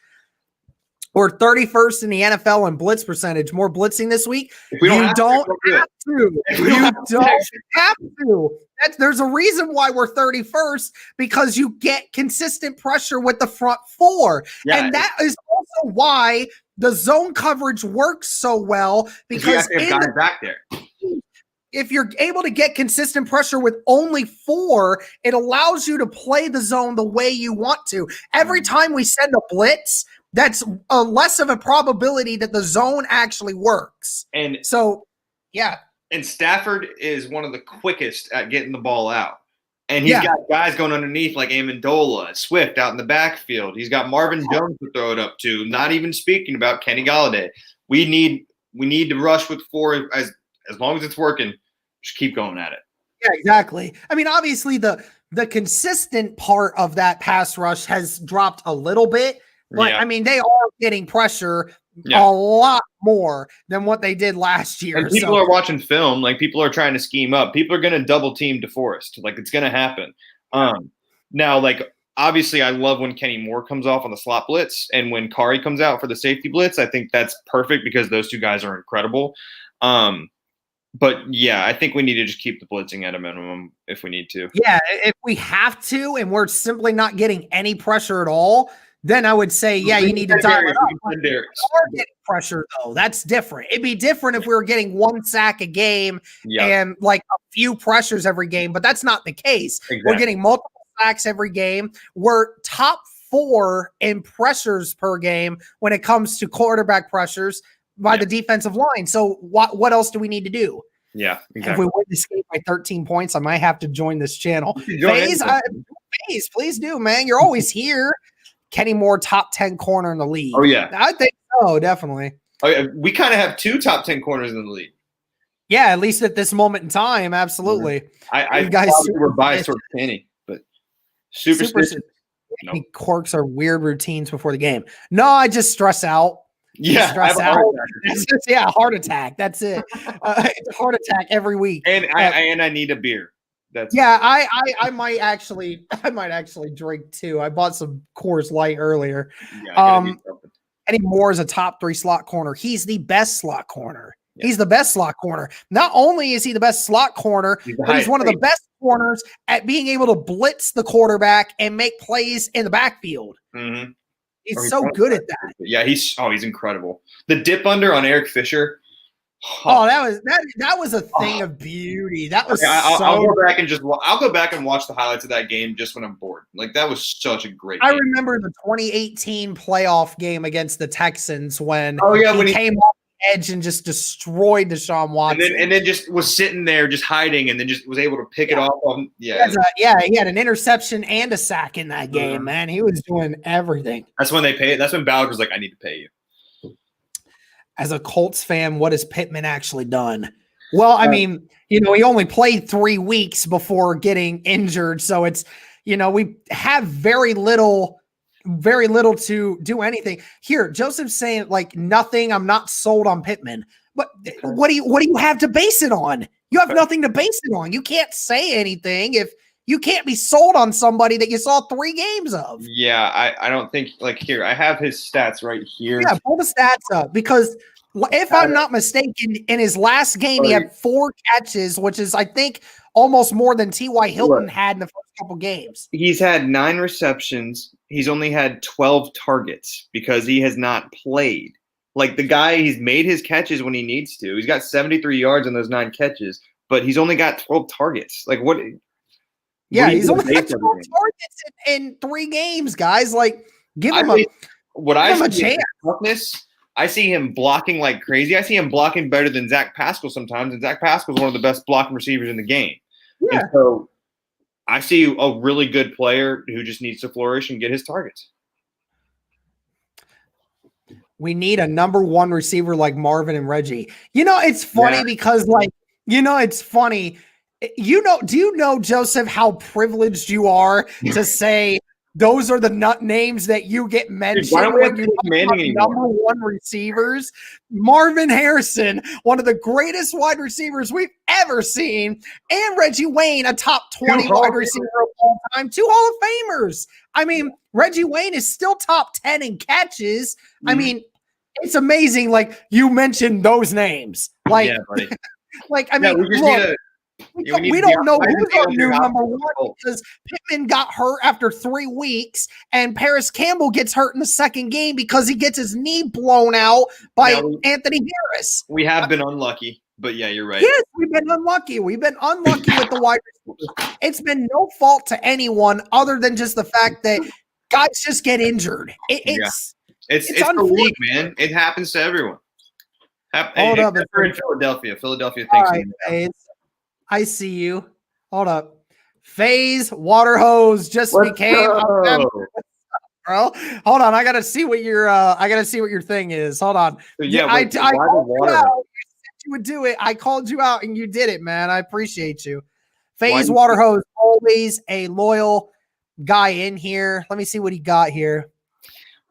We're 31st in the NFL in blitz percentage. More blitzing this week. You don't have to. You don't have to. There's a reason why we're 31st because you get consistent pressure with the front four. Yeah, and that is also why the zone coverage works so well because you have to have guys back there. If you're able to get consistent pressure with only 4, it allows you to play the zone the way you want to. Every time we send a blitz, that's a less of a probability that the zone actually works. And so, yeah. And Stafford is one of the quickest at getting the ball out. And he's got guys going underneath like Amendola, Swift out in the backfield. He's got Marvin Jones to throw it up to, not even speaking about Kenny Golladay. We need to rush with 4 as long as it's working, just keep going at it. Yeah, exactly. I mean, obviously the consistent part of that pass rush has dropped a little bit. But, I mean, they are getting pressure a lot more than what they did last year. And people are watching film. Like, people are trying to scheme up. People are going to double team DeForest. Like, it's going to happen. Now, like, obviously, I love when Kenny Moore comes off on the slot blitz. And when Kari comes out for the safety blitz, I think that's perfect because those two guys are incredible. But, yeah, I think we need to just keep the blitzing at a minimum if we need to. Yeah, if we have to and we're simply not getting any pressure at all, then I would say, you need to dial it up. We are getting pressure, though. That's different. It'd be different if we were getting 1 sack a game and like a few pressures every game, but that's not the case. Exactly. We're getting multiple sacks every game. We're top 4 in pressures per game when it comes to quarterback pressures by the defensive line. So what else do we need to do? Yeah, exactly. If we win this game by 13 points, I might have to join this channel. Faze, please do, man. You're always here. Kenny Moore, top 10 corner in the league. Oh, yeah. I think so, definitely. Oh, yeah. We kind of have 2 top 10 corners in the league. Yeah, at least at this moment in time, absolutely. I guys were biased towards Kenny, but superstitious. No. Quirks are weird routines before the game. No, I just stress out. Yeah, stress out. Heart attack. That's it. It's a heart attack every week. And I need a beer. I might actually drink too. I bought some Coors Light earlier. Kenny Moore is a top 3 slot corner. He's the best slot corner. Yeah. He's the best slot corner. Not only is he the best slot corner, but he's one of the best corners at being able to blitz the quarterback and make plays in the backfield. Mm-hmm. He's so good at that. Yeah, he's incredible. The dip under on Eric Fisher. That was a thing of beauty. That was. I'll go back and watch the highlights of that game just when I'm bored. Like that was such a great game. I remember the 2018 playoff game against the Texans when he came off the edge and just destroyed Deshaun Watson, and then just was sitting there just hiding, and then just was able to pick it off. He had an interception and a sack in that game. Man, he was doing everything. That's when they paid. That's when Ballard was like, "I need to pay you." As a Colts fan, what has Pittman actually done? Well, I mean, he only played 3 weeks before getting injured. So it's, we have very little to do anything. Here, Joseph's saying like nothing. I'm not sold on Pittman. But what do you have to base it on? You have nothing to base it on. You can't say anything if you can't be sold on somebody that you saw 3 games of. Yeah, I don't think here. I have his stats right here. Yeah, pull the stats up because If I'm not mistaken, in his last game, he had 4 catches, which is, I think, almost more than T.Y. Hilton had in the first couple games. He's had 9 receptions. He's only had 12 targets because he has not played. Like, the guy, he's made his catches when he needs to. He's got 73 yards on those 9 catches, but he's only got 12 targets. Like, what? Yeah, he's only got 12 targets in 3 games, guys. Like, give him a chance. Toughness. I see him blocking like crazy. I see him blocking better than Zach Pascal sometimes, and Zach Pascal is one of the best blocking receivers in the game. Yeah. And so I see a really good player who just needs to flourish and get his targets. We need a number 1 receiver like Marvin and Reggie. It's funny because, it's funny. Do you know, Joseph, how privileged you are to say those are the nut names that you get mentioned when you number 1 receivers? Marvin Harrison, one of the greatest wide receivers we've ever seen, and Reggie Wayne, a top 20 wide receiver of all time, 2 Hall of Famers. I mean, Reggie Wayne is still top 10 in catches. Mm-hmm. I mean, it's amazing. Like, you mentioned those names. Like, yeah, buddy. We don't know who's our new number 1 because Pittman got hurt after 3 weeks, and Paris Campbell gets hurt in the second game because he gets his knee blown out by Anthony Harris. We have been unlucky, but yeah, you're right. Yes, we've been unlucky. We've been unlucky with the wide receivers. It's been no fault to anyone other than just the fact that guys just get injured. It's the league, man. It happens to everyone. Hold up, we're in Philadelphia. Philadelphia thinks. All right, I see you. Hold up. FaZe Water Hose just became a member. Bro, hold on. I gotta see what your thing is. Hold on. So yeah, I called you out. You said you would do it. I called you out and you did it, man. I appreciate you. FaZe Water Hose, always a loyal guy in here. Let me see what he got here.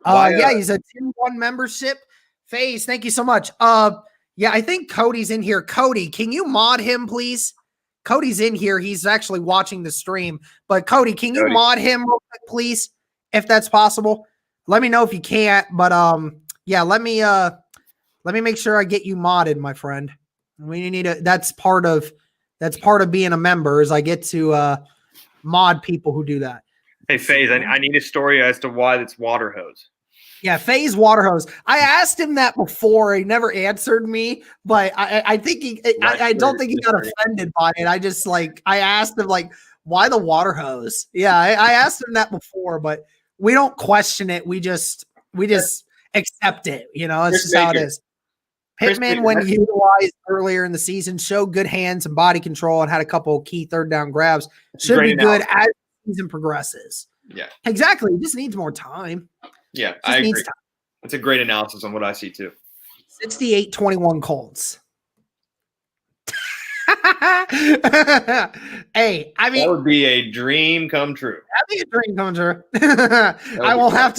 He's a Tier 1 membership. FaZe, thank you so much. Yeah, I think Cody's in here. Cody, can you mod him, please? Cody's in here. He's actually watching the stream. But Cody, can you mod him real quick, please, if that's possible? Let me know if you can't. But yeah, let me make sure I get you modded, my friend. We need that's part of being a member is I get to mod people who do that. Hey, FaZe, I need a story as to why it's water hose. Yeah, FaZe Water Hose. I asked him that before. He never answered me, but I think I don't think he got offended by it. I asked him why the water hose? Yeah, I asked him that before, but we don't question it. We just accept it. It's just how it is. Pittman, when utilized earlier in the season, showed good hands and body control and had a couple of key 3rd down grabs. Should be good as the season progresses. Yeah, exactly. He just needs more time. Yeah, I agree. That's a great analysis on what I see too. 68-21 Colts. Hey, I mean, that would be a dream come true. That'd be a dream come true. I won't have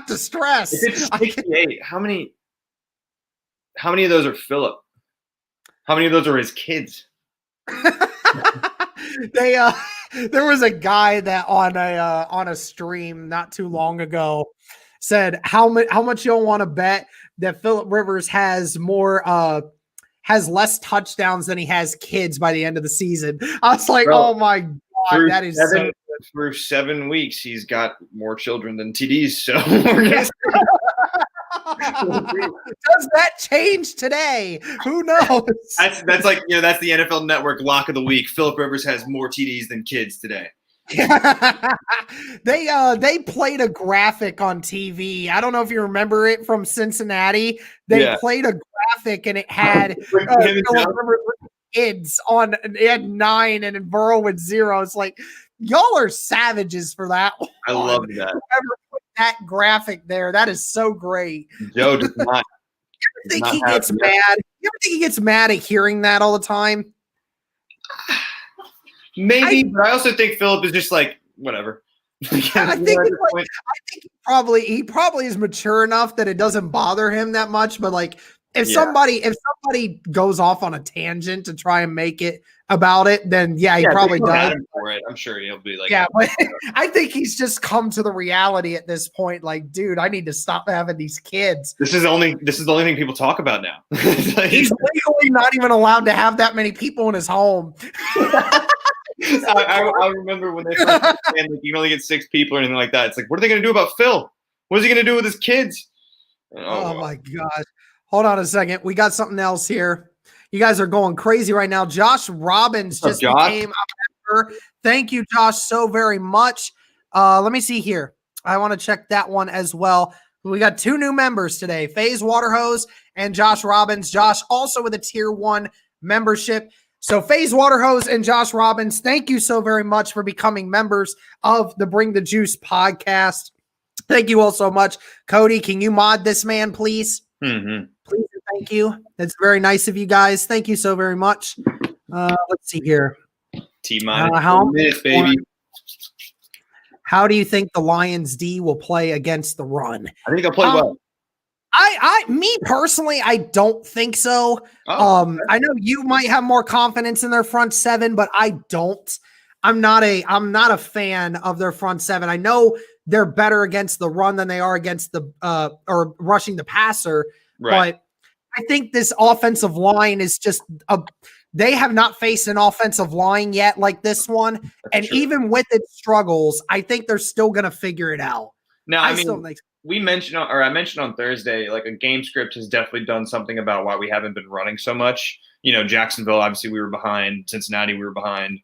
to stress. If it's 68, how many of those are Philip? How many of those are his kids? There was a guy that on a stream not too long ago said how much you'll want to bet that Philip Rivers has less touchdowns than he has kids by the end of the season. I was like, oh my God, that is so good. For 7 weeks, he's got more children than TDs. So does that change today? Who knows? That's that's the NFL Network lock of the week. Philip Rivers has more TDs than kids today. They played a graphic on TV. I don't know if you remember it from Cincinnati. They played a graphic and it had kids on. It had 9 and Burrow with 0. It's like y'all are savages for that one. I love that. Whoever put that graphic there, that is so great. Joe does not. You ever think he gets mad? You ever think he gets mad at hearing that all the time? Maybe, but I also think Philip is just like whatever. I think he probably is mature enough that it doesn't bother him that much. But if somebody goes off on a tangent to try and make it about it, then he probably does. For it. I'm sure he'll be like, but I think he's just come to the reality at this point. Like, dude, I need to stop having these kids. This is the only thing people talk about now. He's legally not even allowed to have that many people in his home. I remember when they first said, like, you can only get 6 people or anything like that. It's like, what are they going to do about Phil? What is he going to do with his kids? Oh my gosh. Hold on a second. We got something else here. You guys are going crazy right now. Josh Robbins just became a member. Thank you, Josh, so very much. Let me see here. I want to check that one as well. We got 2 new members today, FaZe Waterhose and Josh Robbins. Josh also with a tier 1 membership. So FaZe Waterhose and Josh Robbins, thank you so very much for becoming members of the Bring the Juice podcast. Thank you all so much. Cody, can you mod this man, please? Mm-hmm. Please and thank you. That's very nice of you guys. Thank you so very much. Let's see here. T-minus how minutes, baby. How do you think the Lions D will play against the run? I think they'll play well. Me personally, I don't think so. I know you might have more confidence in their front 7, but I don't. I'm not a fan of their front 7. I know they're better against the run than they are against the or rushing the passer, but I think this offensive line is just they have not faced an offensive line yet like this one. That's true. Even with its struggles, I think they're still going to figure it out. Now, I mentioned on Thursday, like a game script has definitely done something about why we haven't been running so much. You know, Jacksonville, obviously we were behind. Cincinnati, we were behind.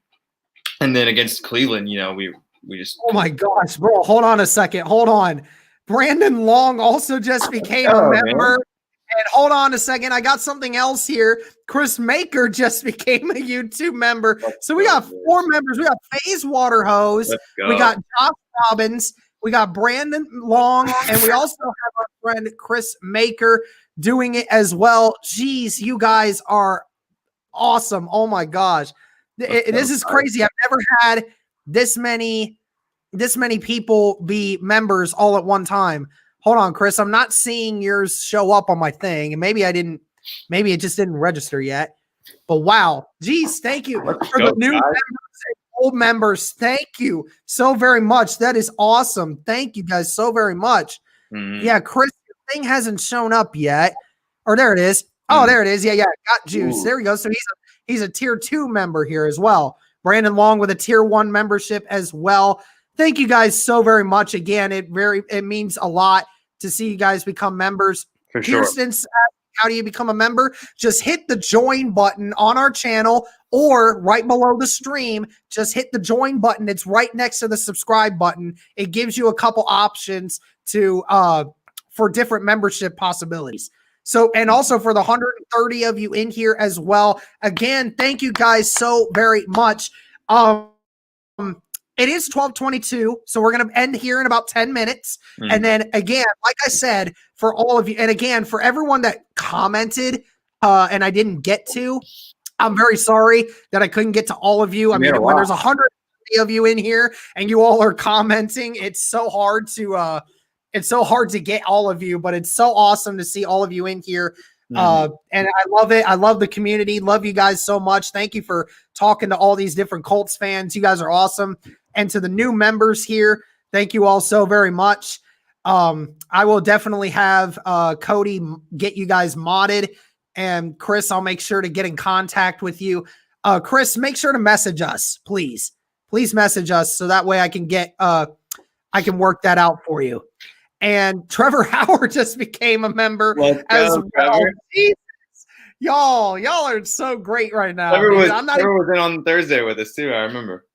And then against Cleveland, you know, we just. Oh my gosh, bro. Hold on a second. Hold on. Brandon Long also just became a member. Man. And hold on a second. I got something else here. Chris Maker just became a YouTube member. So we got 4 members. We got FaZe Waterhose. We got Josh Robbins. We got Brandon Long. And we also have our friend Chris Maker doing it as well. Jeez, you guys are awesome. Oh my gosh. This is crazy. I've never had this many people be members all at one time. Hold on, Chris. I'm not seeing yours show up on my thing. And maybe it just didn't register yet. But wow. Geez, thank you for the new members and old members. Thank you so very much. That is awesome. Thank you guys so very much. Mm-hmm. Yeah, Chris, your thing hasn't shown up yet. Or there it is. Oh, there it is. Yeah. Got juice. Ooh. There we go. So he's a tier 2 member here as well. Brandon Long with a tier 1 membership as well. Thank you guys so very much. Again, it means a lot to see you guys become members. For sure. Kirsten, how do you become a member? Just hit the join button on our channel or right below the stream. Just hit the join button. It's right next to the subscribe button. It gives you a couple options for different membership possibilities. So, and also for the 130 of you in here as well. Again, thank you guys so very much. It is 12:22, so we're going to end here in about 10 minutes. And then again, like I said, for all of you, and again, for everyone that commented and I didn't get to, I'm very sorry that I couldn't get to all of you. I mean, when there's 130 of you in here and you all are commenting, it's so hard to get all of you, but it's so awesome to see all of you in here. And I love it. I love the community. Love you guys so much. Thank you for talking to all these different Colts fans. You guys are awesome. And to the new members here, thank you all so very much. I will definitely have Cody get you guys modded. And Chris, I'll make sure to get in contact with you. Chris, make sure to message us, please. Please message us so that way I can work that out for you. And Trevor Howard just became a member as well. Jesus. Y'all are so great right now. Trevor was in on Thursday with us too. I remember.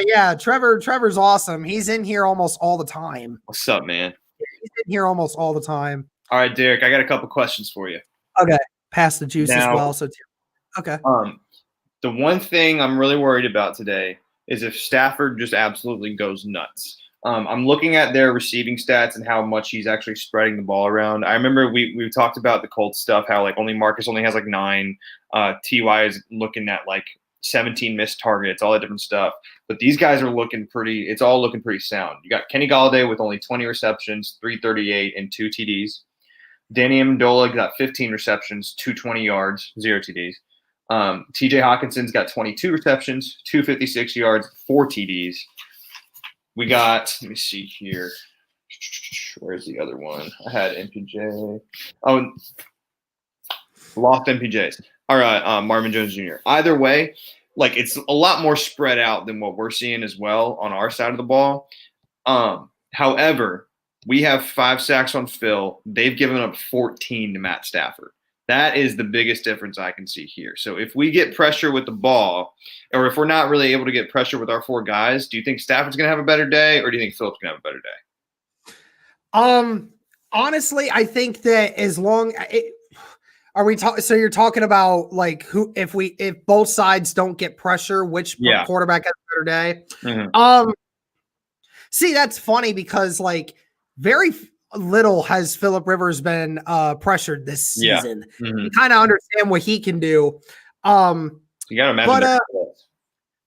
Yeah. Trevor's awesome. He's in here almost all the time. What's up, man? He's in here almost all the time. All right, Derek, I got a couple questions for you. Okay. Pass the juice as well. So, okay. The one thing I'm really worried about today is if Stafford just absolutely goes nuts. I'm looking at their receiving stats and how much he's actually spreading the ball around. I remember we talked about the Colts stuff, how like Marcus only has like 9. Ty is looking at like 17 missed targets, all that different stuff. But these guys are it's all looking pretty sound. You got Kenny Golladay with only 20 receptions, 338, and 2 TDs. Danny Amendola got 15 receptions, 220 yards, 0 TDs. TJ Hawkinson's got 22 receptions, 256 yards, 4 TDs. We got, let me see here. Where's the other one? I had MPJ. Oh, lost MPJs. All right, Marvin Jones Jr. Either way, like it's a lot more spread out than what we're seeing as well on our side of the ball. However, we have 5 sacks on Phil. They've given up 14 to Matt Stafford. That is the biggest difference I can see here. So if we get pressure with the ball, or if we're not really able to get pressure with our 4 guys, do you think Stafford's going to have a better day, or do you think Phil's going to have a better day? Honestly, I think that as long are we talking? So you're talking about like if both sides don't get pressure, which quarterback has a better day? Mm-hmm. See, that's funny because like very little has Phillip Rivers been pressured this season. Yeah. Mm-hmm. You kind of understand what he can do. You gotta imagine,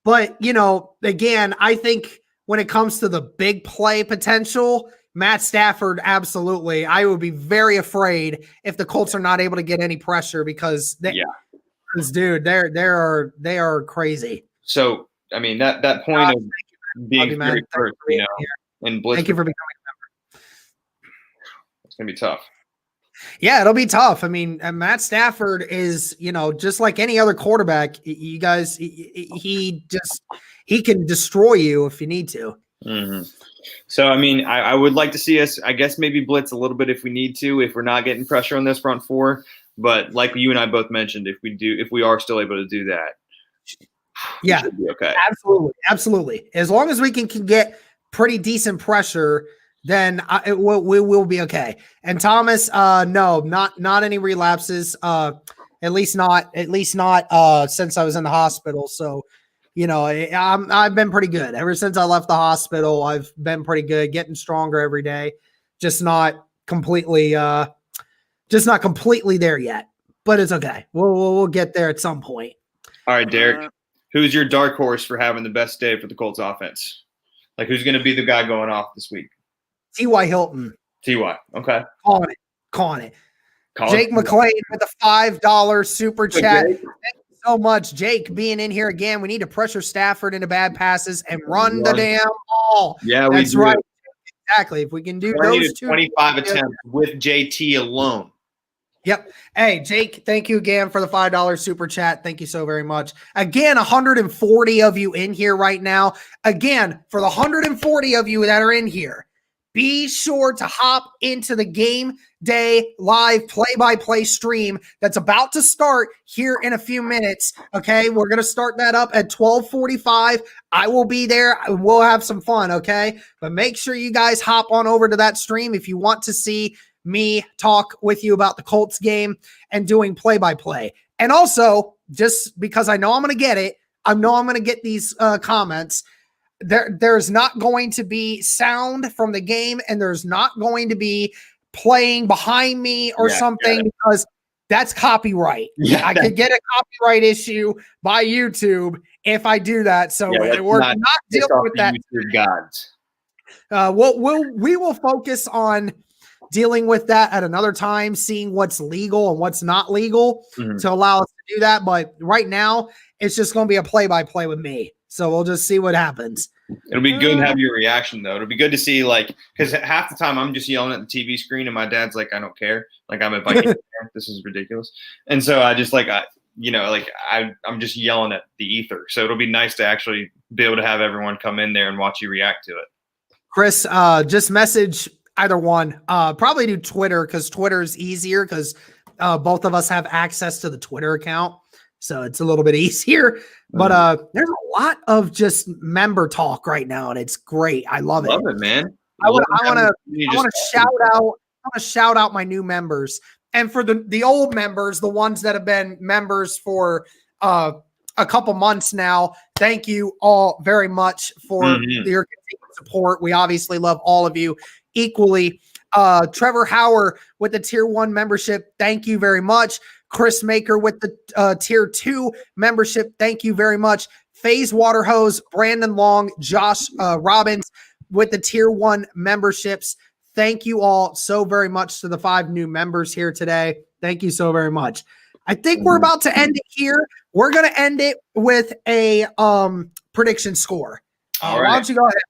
but you know, again, I think when it comes to the big play potential, Matt Stafford, absolutely. I would be very afraid if the Colts are not able to get any pressure because dude, they are crazy. So I mean that point of being very first, you know, and blitz. Thank you for becoming a member. It's gonna be tough. Yeah, it'll be tough. I mean, Matt Stafford is, you know, just like any other quarterback. You guys, he can destroy you if you need to. Mm-hmm. So, I mean, I would like to see us, I guess, maybe blitz a little bit if we need to, if we're not getting pressure on this front 4. But like you and I both mentioned, if we are still able to do that, yeah, should be okay. Absolutely. As long as we can get pretty decent pressure, then we will be okay. And Thomas, no, not any relapses. At least not since I was in the hospital. So, you know, I've been pretty good ever since I left the hospital. I've been pretty good, getting stronger every day. Just not completely there yet, but it's okay. We'll get there at some point. All right, Derek, who's your dark horse for having the best day for the Colts offense? Like, who's going to be the guy going off this week? T.Y. Hilton. T.Y. Okay. Calling it. Jake McClain with a $5 super chat. Thank you so much, Jake, being in here again. We need to pressure Stafford into bad passes and run the damn ball. Yeah, that's right. Exactly. If we can do those 25 attempts with JT alone. Yep. Hey, Jake, thank you again for the $5 super chat. Thank you so very much. Again, 140 of you in here right now. Again, for the 140 of you that are in here, be sure to hop into the game day live play-by-play stream that's about to start here in a few minutes. Okay, we're going to start that up at 12:45. I will be there. We'll have some fun, okay? But make sure you guys hop on over to that stream if you want to see me talk with you about the Colts game and doing play-by-play. And also, just because I know I'm going to get it, I know I'm going to get these comments. There's not going to be sound from the game, and there's not going to be playing behind me or something because that's copyright. I could get a copyright issue by YouTube if I do that. So we're not dealing with that. We will focus on dealing with that at another time, seeing what's legal and what's not legal to allow us to do that. But right now, it's just going to be a play-by-play with me. So we'll just see what happens. It'll be good to have your reaction, though. It'll be good to see, like, because half the time I'm just yelling at the TV screen, and my dad's like, I don't care. Like, I'm a Viking fan. This is ridiculous. And so I just, like, I'm just yelling at the ether. So it'll be nice to actually be able to have everyone come in there and watch you react to it. Chris, just message either one. Probably do Twitter because Twitter is easier because both of us have access to the Twitter account. So it's a little bit easier, but there's a lot of just member talk right now, and it's great. I love it, man. I want to shout out my new members, and for the old members, the ones that have been members for a couple months now. Thank you all very much for your continued support. We obviously love all of you equally. Trevor Hauer with the tier 1 membership. Thank you very much. Chris Maker with the tier 2 membership. Thank you very much. FaZe Waterhose, Brandon Long, Josh Robbins with the tier 1 memberships. Thank you all so very much to the 5 new members here today. Thank you so very much. I think we're about to end it here. We're going to end it with a prediction score. All Why right. don't you go ahead?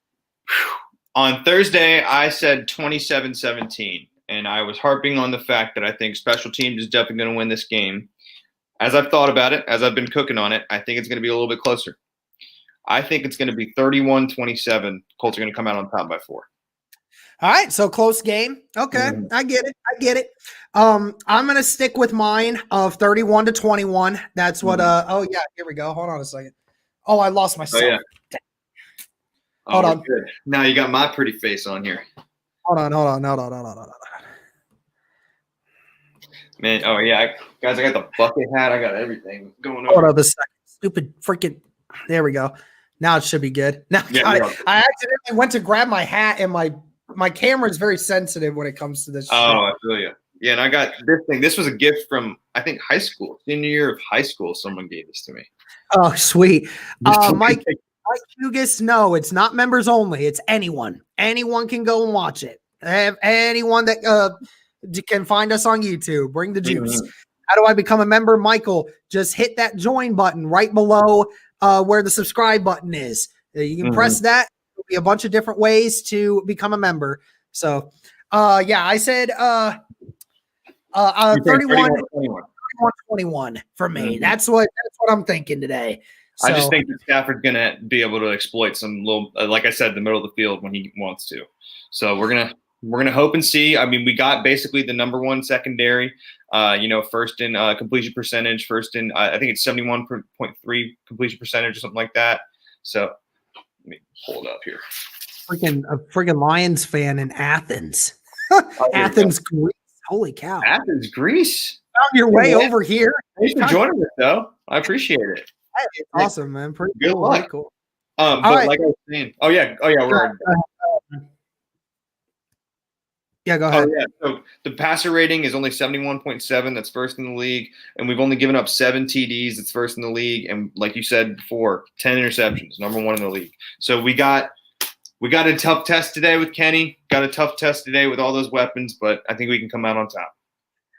On Thursday, I said 27-17, and I was harping on the fact that I think special teams is definitely going to win this game. As I've thought about it, as I've been cooking on it, I think it's going to be a little bit closer. I think it's going to be 31-27. Colts are going to come out on top by 4. All right, so close game. Okay, I get it. I'm going to stick with mine of 31-21. That's what oh yeah, here we go. Hold on a second. Oh, I lost myself. Oh yeah. Hold on. Good. Now you got my pretty face on here. Hold on. Man, oh yeah, guys, I got the bucket hat. I got everything going on. Hold on a second. Stupid freaking. There we go. Now it should be good. Now I accidentally went to grab my hat, and my camera is very sensitive when it comes to this. Oh, I feel you. Yeah, and I got this thing. This was a gift from, I think, high school. Senior year of high school, someone gave this to me. Oh, sweet. Mike Hugis, no, it's not members only. It's anyone. Anyone can go and watch it. Anyone that can find us on YouTube. Bring the juice. How do I become a member? Michael, just hit that join button right below where the subscribe button is. You can press that. There'll be a bunch of different ways to become a member. So, yeah, I said 31-21 for me. That's what I'm thinking today. So, I just think that Stafford's going to be able to exploit some little, like I said, the middle of the field when he wants to. So we're gonna hope and see. I mean, we got basically the number one secondary. First in completion percentage, first in I think it's 71.3 completion percentage or something like that. So let me pull it up here. Freaking Lions fan in Athens. Athens, Greece. Holy cow! Athens, Greece. Found your way over here. Thanks for joining us, though. I appreciate it. Hey, awesome, man. Pretty good cool. luck. Cool. But right. like I was saying, we're. Yeah, go ahead. Oh, yeah. So the passer rating is only 71.7. That's first in the league. And we've only given up 7 TDs. That's first in the league. And like you said before, 10 interceptions, number 1 in the league. So we got a tough test today with Kenny. Got a tough test today with all those weapons, but I think we can come out on top.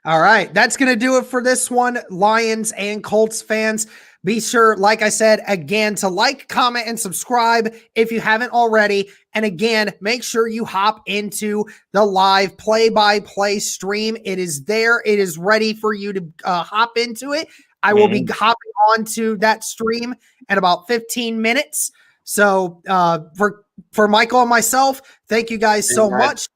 All right. That's going to do it for this one, Lions and Colts fans. Be sure, like I said, again, to like, comment, and subscribe if you haven't already. And again, make sure you hop into the live play-by-play stream. It is there. It is ready for you to hop into it. I will be hopping onto that stream in about 15 minutes. So for Michael and myself, thank you guys so much. As